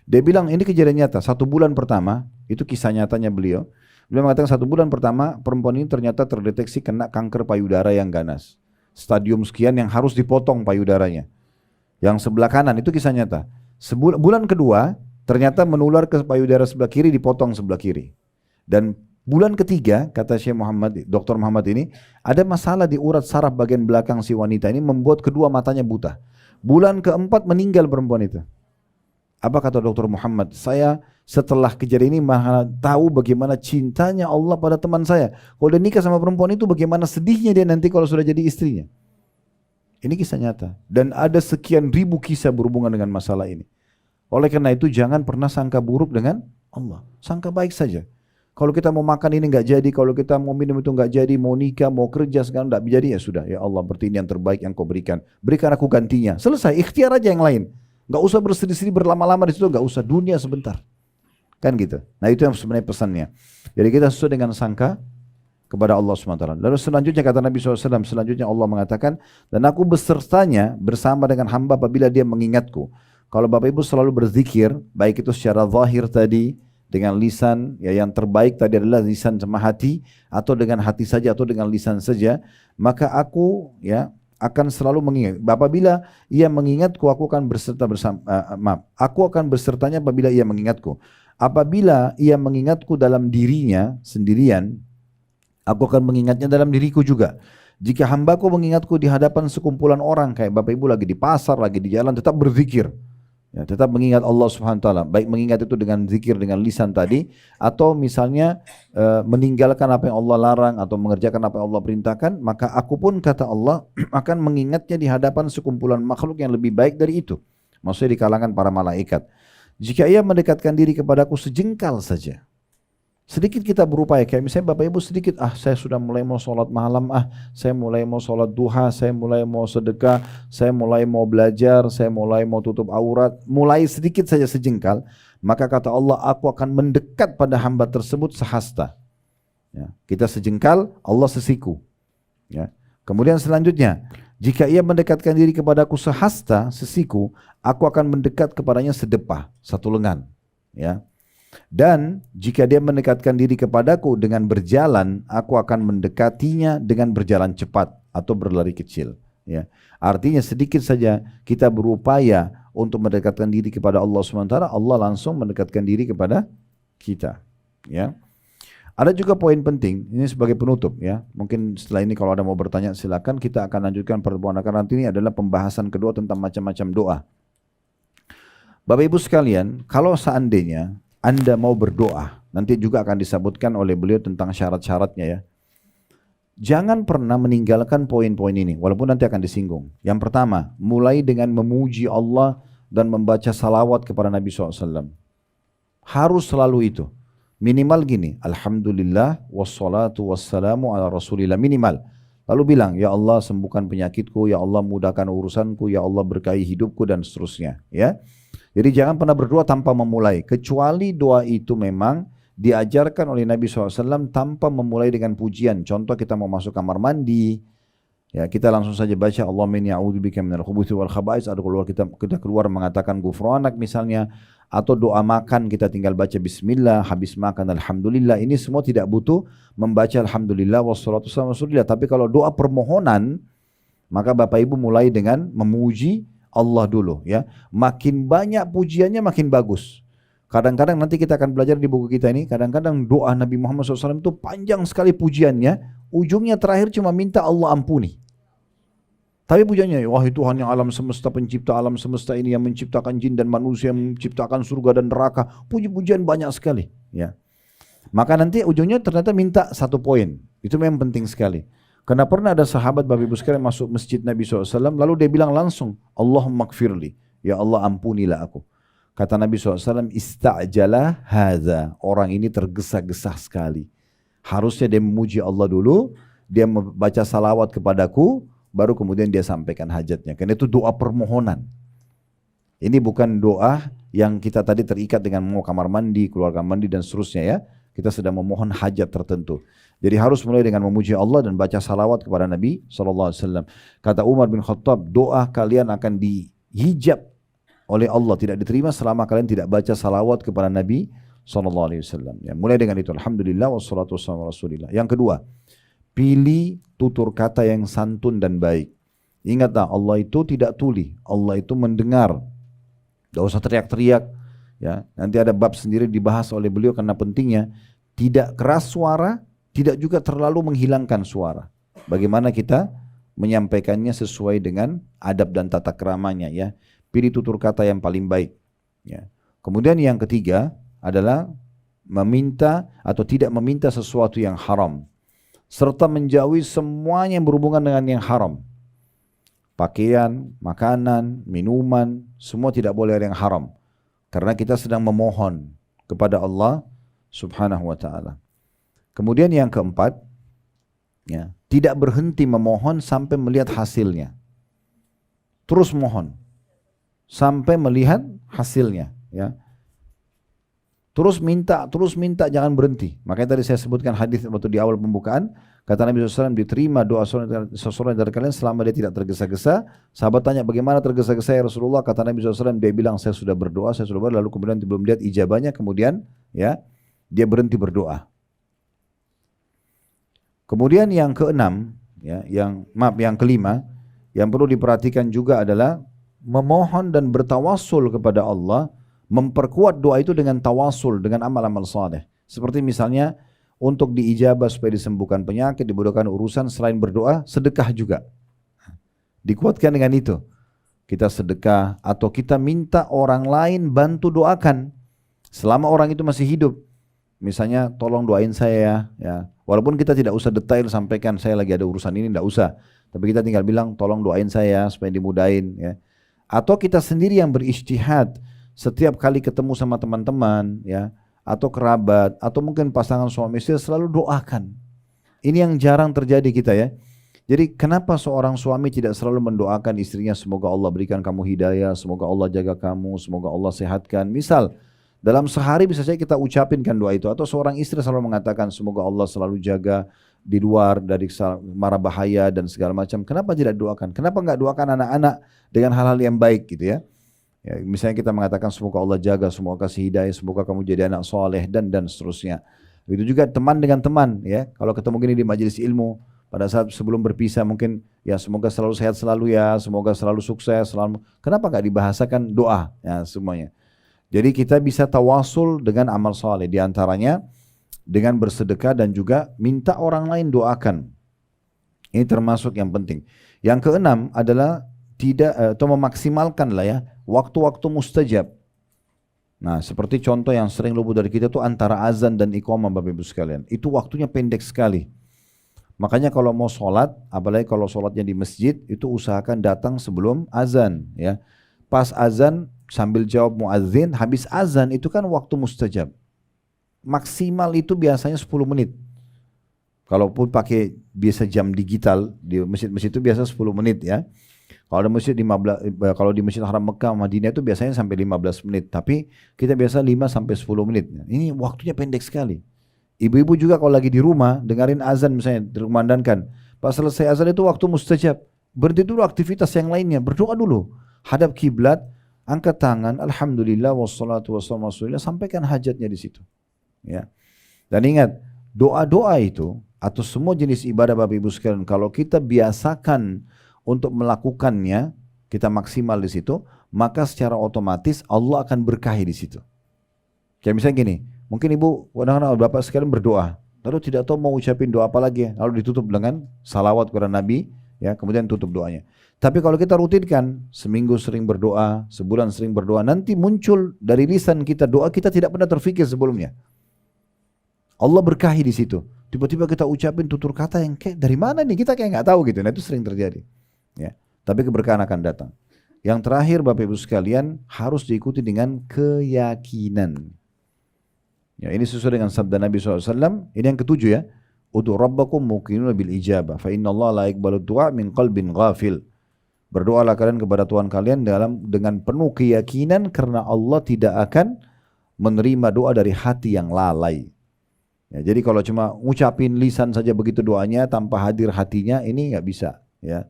Dia bilang ini kejadian nyata. 1 bulan pertama, itu kisah nyatanya beliau. Beliau mengatakan 1 bulan pertama perempuan ini ternyata terdeteksi kena kanker payudara yang ganas. Stadium sekian yang harus dipotong payudaranya. Yang sebelah kanan, itu kisah nyata. Bulan kedua ternyata menular ke payudara sebelah kiri, dipotong sebelah kiri. Dan bulan ketiga, kata Syekh Muhammad, Dr. Muhammad ini, ada masalah di urat saraf bagian belakang si wanita ini membuat kedua matanya buta. Bulan keempat meninggal perempuan itu. Apa kata Dr. Muhammad? Saya setelah kejadian ini tahu bagaimana cintanya Allah pada teman saya. Kalau dia nikah sama perempuan itu, bagaimana sedihnya dia nanti kalau sudah jadi istrinya. Ini kisah nyata. Dan ada sekian ribu kisah berhubungan dengan masalah ini. Oleh karena itu jangan pernah sangka buruk dengan Allah. Sangka baik saja. Kalau kita mau makan ini nggak jadi, kalau kita mau minum itu nggak jadi, mau nikah, mau kerja sekarang nggak jadi, ya sudah. Ya Allah, berarti ini yang terbaik yang kau berikan. Berikan aku gantinya. Selesai, ikhtiar aja yang lain. Nggak usah bersedih-sedih berlama-lama di situ, nggak usah. Dunia sebentar. Kan gitu. Nah itu yang sebenarnya pesannya. Jadi kita sesuai dengan sangka kepada Allah SWT. Lalu selanjutnya kata Nabi SAW, selanjutnya Allah mengatakan, dan aku besertanya bersama dengan hamba apabila dia mengingatku. Kalau Bapak Ibu selalu berzikir, baik itu secara zahir tadi, dengan lisan, ya yang terbaik tadi adalah lisan sama hati, atau dengan hati saja atau dengan lisan saja, maka aku ya akan selalu mengingat. Apabila ia mengingatku, aku akan berserta aku akan bersertanya apabila ia mengingatku. Apabila ia mengingatku dalam dirinya sendirian, aku akan mengingatnya dalam diriku juga. Jika hambaku mengingatku di hadapan sekumpulan orang, kayak Bapak Ibu lagi di pasar, lagi di jalan, tetap berzikir. Ya, tetap mengingat Allah Subhanahu wa taala, baik mengingat itu dengan zikir dengan lisan tadi, atau misalnya meninggalkan apa yang Allah larang atau mengerjakan apa yang Allah perintahkan, maka aku pun kata Allah akan mengingatnya di hadapan sekumpulan makhluk yang lebih baik dari itu. Maksudnya di kalangan para malaikat. Jika ia mendekatkan diri kepadaku sejengkal saja. Sedikit kita berupaya, kayak misalnya Bapak Ibu sedikit, saya sudah mulai mau sholat malam, saya mulai mau sholat duha, saya mulai mau sedekah, saya mulai mau belajar, saya mulai mau tutup aurat, mulai sedikit saja sejengkal, maka kata Allah, aku akan mendekat pada hamba tersebut sehasta. Ya, kita sejengkal, Allah sesiku. Ya. Kemudian selanjutnya, jika ia mendekatkan diri kepadaku sehasta, sesiku, aku akan mendekat kepadanya sedepah, 1 lengan. Ya. Dan jika dia mendekatkan diri kepadaku dengan berjalan, aku akan mendekatinya dengan berjalan cepat atau berlari kecil. Ya. Artinya sedikit saja kita berupaya untuk mendekatkan diri kepada Allah SWT, Allah langsung mendekatkan diri kepada kita. Ya. Ada juga poin penting, ini sebagai penutup ya. Mungkin setelah ini kalau ada mau bertanya silakan, kita akan lanjutkan pertemuan karena nanti ini adalah pembahasan kedua tentang macam-macam doa. Bapak Ibu sekalian, kalau seandainya Anda mau berdoa, nanti juga akan disebutkan oleh beliau tentang syarat-syaratnya ya. Jangan pernah meninggalkan poin-poin ini, walaupun nanti akan disinggung. Yang pertama, mulai dengan memuji Allah dan membaca salawat kepada Nabi SAW. Harus selalu itu. Minimal gini, Alhamdulillah wassalatu wassalamu ala rasulillah, minimal. Lalu bilang, ya Allah sembuhkan penyakitku, ya Allah mudahkan urusanku, ya Allah berkahi hidupku dan seterusnya. Ya. Jadi jangan pernah berdoa tanpa memulai, kecuali doa itu memang diajarkan oleh Nabi SAW tanpa memulai dengan pujian. Contoh kita mau masuk kamar mandi, ya kita langsung saja baca Allahumma inni a'udzubika minal khubuthi wal khaba'is, atau kita keluar mengatakan ghufranak misalnya, atau doa makan kita tinggal baca bismillah, habis makan alhamdulillah. Ini semua tidak butuh membaca alhamdulillah wassalatu wassalamu ala rasulillah. Tapi kalau doa permohonan, maka Bapak Ibu mulai dengan memuji Allah dulu ya. Makin banyak pujiannya makin bagus. Kadang-kadang nanti kita akan belajar di buku kita ini, kadang-kadang doa Nabi Muhammad SAW itu panjang sekali pujiannya, ujungnya terakhir cuma minta Allah ampuni. Tapi pujiannya, wahai Tuhan yang alam semesta, pencipta alam semesta ini, yang menciptakan jin dan manusia, yang menciptakan surga dan neraka, puji-pujian banyak sekali. Ya. Maka nanti ujungnya ternyata minta satu poin, itu memang penting sekali. Karena pernah ada sahabat Bapak Ibu sekalian masuk masjid Nabi SAW, lalu dia bilang langsung, Allahumma gfirli, ya Allah ampunilah aku. Kata Nabi SAW, ista'jala hadza, orang ini tergesa-gesa sekali. Harusnya dia memuji Allah dulu, dia membaca salawat kepadaku, baru kemudian dia sampaikan hajatnya. Karena itu doa permohonan. Ini bukan doa yang kita tadi terikat dengan mau kamar mandi, keluar kamar mandi dan seterusnya ya. Kita sedang memohon hajat tertentu. Jadi harus mulai dengan memuji Allah dan baca salawat kepada Nabi SAW. Kata Umar bin Khattab, doa kalian akan dihijab oleh Allah, tidak diterima selama kalian tidak baca salawat kepada Nabi SAW. Ya, mulai dengan itu. Alhamdulillah wassalatu wassalamu ala rasulillah. Yang kedua, pilih tutur kata yang santun dan baik. Ingatlah, Allah itu tidak tuli, Allah itu mendengar. Tidak usah teriak-teriak. Ya, nanti ada bab sendiri dibahas oleh beliau karena pentingnya tidak keras suara, tidak juga terlalu menghilangkan suara. Bagaimana kita menyampaikannya sesuai dengan adab dan tata keramanya ya. Pilih tutur kata yang paling baik. Ya. Kemudian yang ketiga adalah meminta atau tidak meminta sesuatu yang haram, serta menjauhi semuanya yang berhubungan dengan yang haram. Pakaian, makanan, minuman, semua tidak boleh ada yang haram. Karena kita sedang memohon kepada Allah Subhanahu wa ta'ala. Kemudian yang keempat, ya, tidak berhenti memohon sampai melihat hasilnya. Terus mohon sampai melihat hasilnya. Ya. Terus minta, jangan berhenti. Makanya tadi saya sebutkan hadis waktu di awal pembukaan, kata Nabi SAW, diterima doa seseorang dari kalian selama dia tidak tergesa-gesa. Sahabat tanya, bagaimana tergesa-gesa ya Rasulullah? Kata Nabi SAW, dia bilang, saya sudah berdoa, lalu kemudian belum lihat ijabahnya, kemudian ya dia berhenti berdoa. Kemudian yang keenam, ya, yang kelima, yang perlu diperhatikan juga adalah memohon dan bertawassul kepada Allah, memperkuat doa itu dengan tawassul, dengan amal-amal saleh. Seperti misalnya untuk diijabah supaya disembuhkan penyakit, dimudahkan urusan, selain berdoa, sedekah juga. Dikuatkan dengan itu. Kita sedekah atau kita minta orang lain bantu doakan selama orang itu masih hidup. Misalnya tolong doain saya ya. Walaupun kita tidak usah detail sampaikan saya lagi ada urusan ini, tidak usah. Tapi kita tinggal bilang tolong doain saya supaya dimudahin ya. Atau kita sendiri yang berijtihad setiap kali ketemu sama teman-teman ya, atau kerabat, atau mungkin pasangan suami istri, selalu doakan. Ini yang jarang terjadi kita ya. Jadi kenapa seorang suami tidak selalu mendoakan istrinya, semoga Allah berikan kamu hidayah, semoga Allah jaga kamu, semoga Allah sehatkan. Misal dalam sehari bisa saja kita ucapinkan doa itu. Atau seorang istri selalu mengatakan semoga Allah selalu jaga di luar dari mara bahaya dan segala macam. Kenapa tidak doakan? Kenapa enggak doakan anak-anak dengan hal-hal yang baik gitu ya? Ya, misalnya kita mengatakan semoga Allah jaga, semoga kasih hidayah, semoga kamu jadi anak soleh dan seterusnya. Begitu juga teman dengan teman ya. Kalau ketemu gini di majelis ilmu, Pada saat sebelum berpisah mungkin ya semoga selalu sehat selalu ya, semoga selalu sukses, selalu. Kenapa nggak dibahasakan doa ya semuanya? Jadi kita bisa tawasul dengan amal soleh, di antaranya dengan bersedekah dan juga minta orang lain doakan. Ini termasuk yang penting. Yang keenam adalah tidak atau memaksimalkan lah ya waktu-waktu mustajab. Nah, seperti contoh yang sering luput dari kita tuh antara azan dan iqamah Bapak Ibu sekalian. Itu waktunya pendek sekali. Makanya kalau mau sholat, apalagi kalau sholatnya di masjid, itu usahakan datang sebelum azan. Ya, pas azan sambil jawab muadzin, habis azan itu kan waktu mustajab. Maksimal itu biasanya 10 menit. Kalaupun pakai biasa jam digital di masjid-masjid itu biasa 10 menit ya. Kalau di masjid 15, kalau di Masjid Haram Mekah Madinah itu biasanya sampai 15 menit, tapi kita biasa 5 sampai 10 menit. Ini waktunya pendek sekali. Ibu-ibu juga kalau lagi di rumah dengerin azan misalnya dikumandangkan, pas selesai azan itu waktu mustajab. Berhenti dulu aktivitas yang lainnya, berdoa dulu. Hadap kiblat, angkat tangan, alhamdulillah wassalatu wassalamu ala rasulillah, sampaikan hajatnya di situ. Ya. Dan ingat, doa-doa itu atau semua jenis ibadah Bapak Ibu sekalian, kalau kita biasakan untuk melakukannya, kita maksimal di situ, maka secara otomatis Allah akan berkahi di situ. Kayak misalnya gini, mungkin ibu, kadang-kadang bapak sekalian berdoa, lalu tidak tahu mau ucapin doa apa lagi, lalu ditutup dengan salawat kepada Nabi, ya kemudian tutup doanya. Tapi kalau kita rutinkan, seminggu sering berdoa, sebulan sering berdoa, nanti muncul dari lisan kita doa kita tidak pernah terfikir sebelumnya. Allah berkahi di situ. Tiba-tiba kita ucapin tutur kata yang kayak dari mana nih, kita kayak nggak tahu gitu. Nah itu sering terjadi. Ya, tapi keberkahan akan datang. Yang terakhir Bapak Ibu sekalian harus diikuti dengan keyakinan. Ya, ini sesuai dengan sabda Nabi SAW. Ini yang ketujuh ya. Udu rabbakum muqinuna bil ijabah. Fa inna Allah la yaqbalu du'a min qalbin ghafil. Berdoalah kalian kepada Tuhan kalian dengan penuh keyakinan karena Allah tidak akan menerima doa dari hati yang lalai. Ya, jadi kalau cuma ngucapin lisan saja begitu doanya tanpa hadir hatinya, ini nggak bisa. Ya.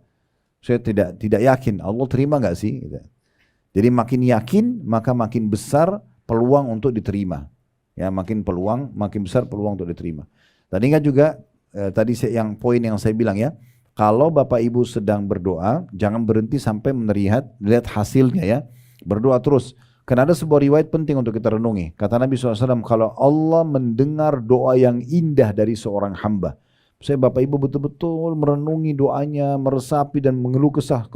Saya tidak yakin Allah terima nggak sih? Gitu. Jadi makin yakin maka makin besar peluang untuk diterima. Ya, makin besar peluang untuk diterima. Dan ingat juga tadi yang poin yang saya bilang ya, kalau Bapak Ibu sedang berdoa jangan berhenti sampai lihat hasilnya ya. Berdoa terus. Karena ada sebuah riwayat penting untuk kita renungi. Kata Nabi SAW, kalau Allah mendengar doa yang indah dari seorang hamba, saya Bapak Ibu betul-betul merenungi doanya, meresapi dan mengeluh kesah,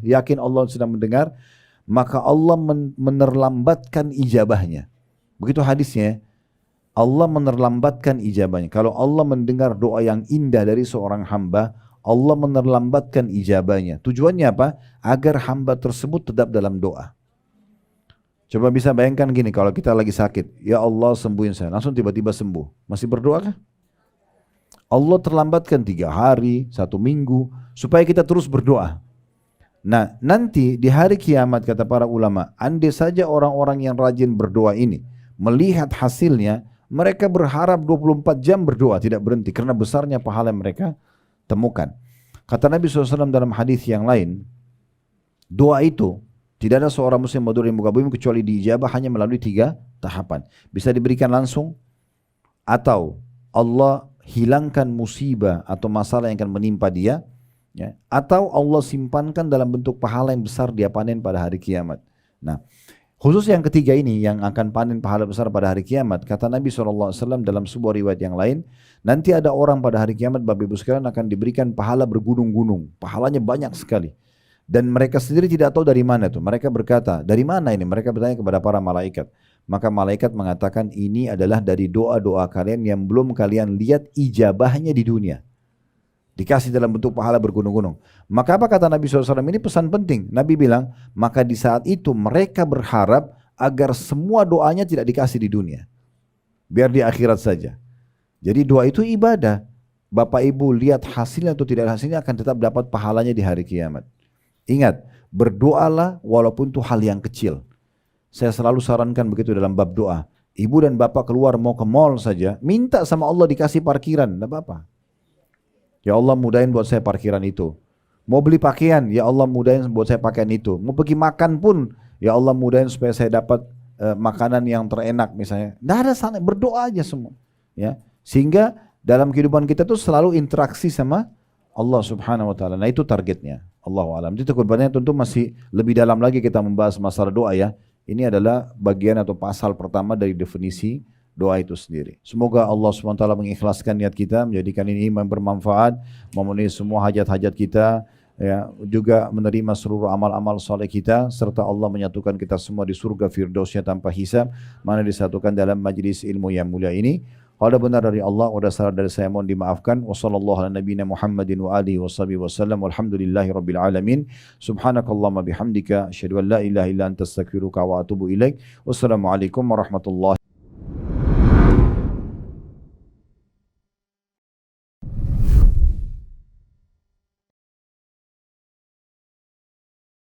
yakin Allah sedang mendengar, maka Allah menerlambatkan ijabahnya. Begitu hadisnya, Allah menerlambatkan ijabahnya. Kalau Allah mendengar doa yang indah dari seorang hamba, Allah menerlambatkan ijabahnya. Tujuannya apa? Agar hamba tersebut tetap dalam doa. Coba bisa bayangkan gini, kalau kita lagi sakit, ya Allah sembuhin saya, langsung tiba-tiba sembuh. Masih berdoa kah? Allah terlambatkan 3 hari, 1 minggu, supaya kita terus berdoa. Nah nanti di hari kiamat kata para ulama, andai saja orang-orang yang rajin berdoa ini melihat hasilnya, mereka berharap 24 jam berdoa tidak berhenti karena besarnya pahala yang mereka temukan. Kata Nabi SAW dalam hadis yang lain, doa itu tidak ada seorang muslim berdoa di muka bumi kecuali diijabah hanya melalui 3 tahapan. Bisa diberikan langsung, atau Allah hilangkan musibah atau masalah yang akan menimpa dia, ya, atau Allah simpankan dalam bentuk pahala yang besar dia panen pada hari kiamat. Nah, khusus yang ketiga ini yang akan panen pahala besar pada hari kiamat, kata Nabi SAW dalam sebuah riwayat yang lain, nanti ada orang pada hari kiamat Bapak Ibu sekalian akan diberikan pahala bergunung-gunung, pahalanya banyak sekali. Dan mereka sendiri tidak tahu dari mana itu. Mereka berkata, dari mana ini? Mereka bertanya kepada para malaikat. Maka malaikat mengatakan, ini adalah dari doa-doa kalian yang belum kalian lihat ijabahnya di dunia. Dikasih dalam bentuk pahala bergunung-gunung. Maka apa kata Nabi SAW? Ini pesan penting. Nabi bilang, maka di saat itu mereka berharap agar semua doanya tidak dikasih di dunia. Biar di akhirat saja. Jadi doa itu ibadah. Bapak Ibu lihat hasilnya atau tidak hasilnya akan tetap dapat pahalanya di hari kiamat. Ingat, berdoalah walaupun itu hal yang kecil. Saya selalu sarankan begitu dalam bab doa. Ibu dan bapak keluar mau ke mall saja, minta sama Allah dikasih parkiran, tidak apa-apa. Ya Allah mudahin buat saya parkiran itu. Mau beli pakaian, ya Allah mudahin buat saya pakaian itu. Mau pergi makan pun, ya Allah mudahin supaya saya dapat makanan yang terenak misalnya. Tidak ada berdoa aja semua. Ya, sehingga dalam kehidupan kita tuh selalu interaksi sama Allah Subhanahu wa taala. Nah, itu targetnya. Allahu alam. Itu kedepannya tentu masih lebih dalam lagi kita membahas masalah doa ya. Ini adalah bagian atau pasal pertama dari definisi doa itu sendiri. Semoga Allah Subhanahu wa taala mengikhlaskan niat kita, menjadikan ini bermanfaat, memenuhi semua hajat-hajat kita, ya, juga menerima seluruh amal-amal soleh kita, serta Allah menyatukan kita semua di surga firdausnya tanpa hisab, mana disatukan dalam majlis ilmu yang mulia ini. Kalau ada benar dari Allah, ada salah dari saya mohon dimaafkan. Wassallallahu ala nabiyina Muhammadin wa alihi washabihi wasallam. Walhamdulillahi rabbil alamin. Subhanakallahumma bihamdika asyhadu an la ilaha illa anta astaghfiruka wa atubu ilaik. Wassalamualaikum warahmatullahi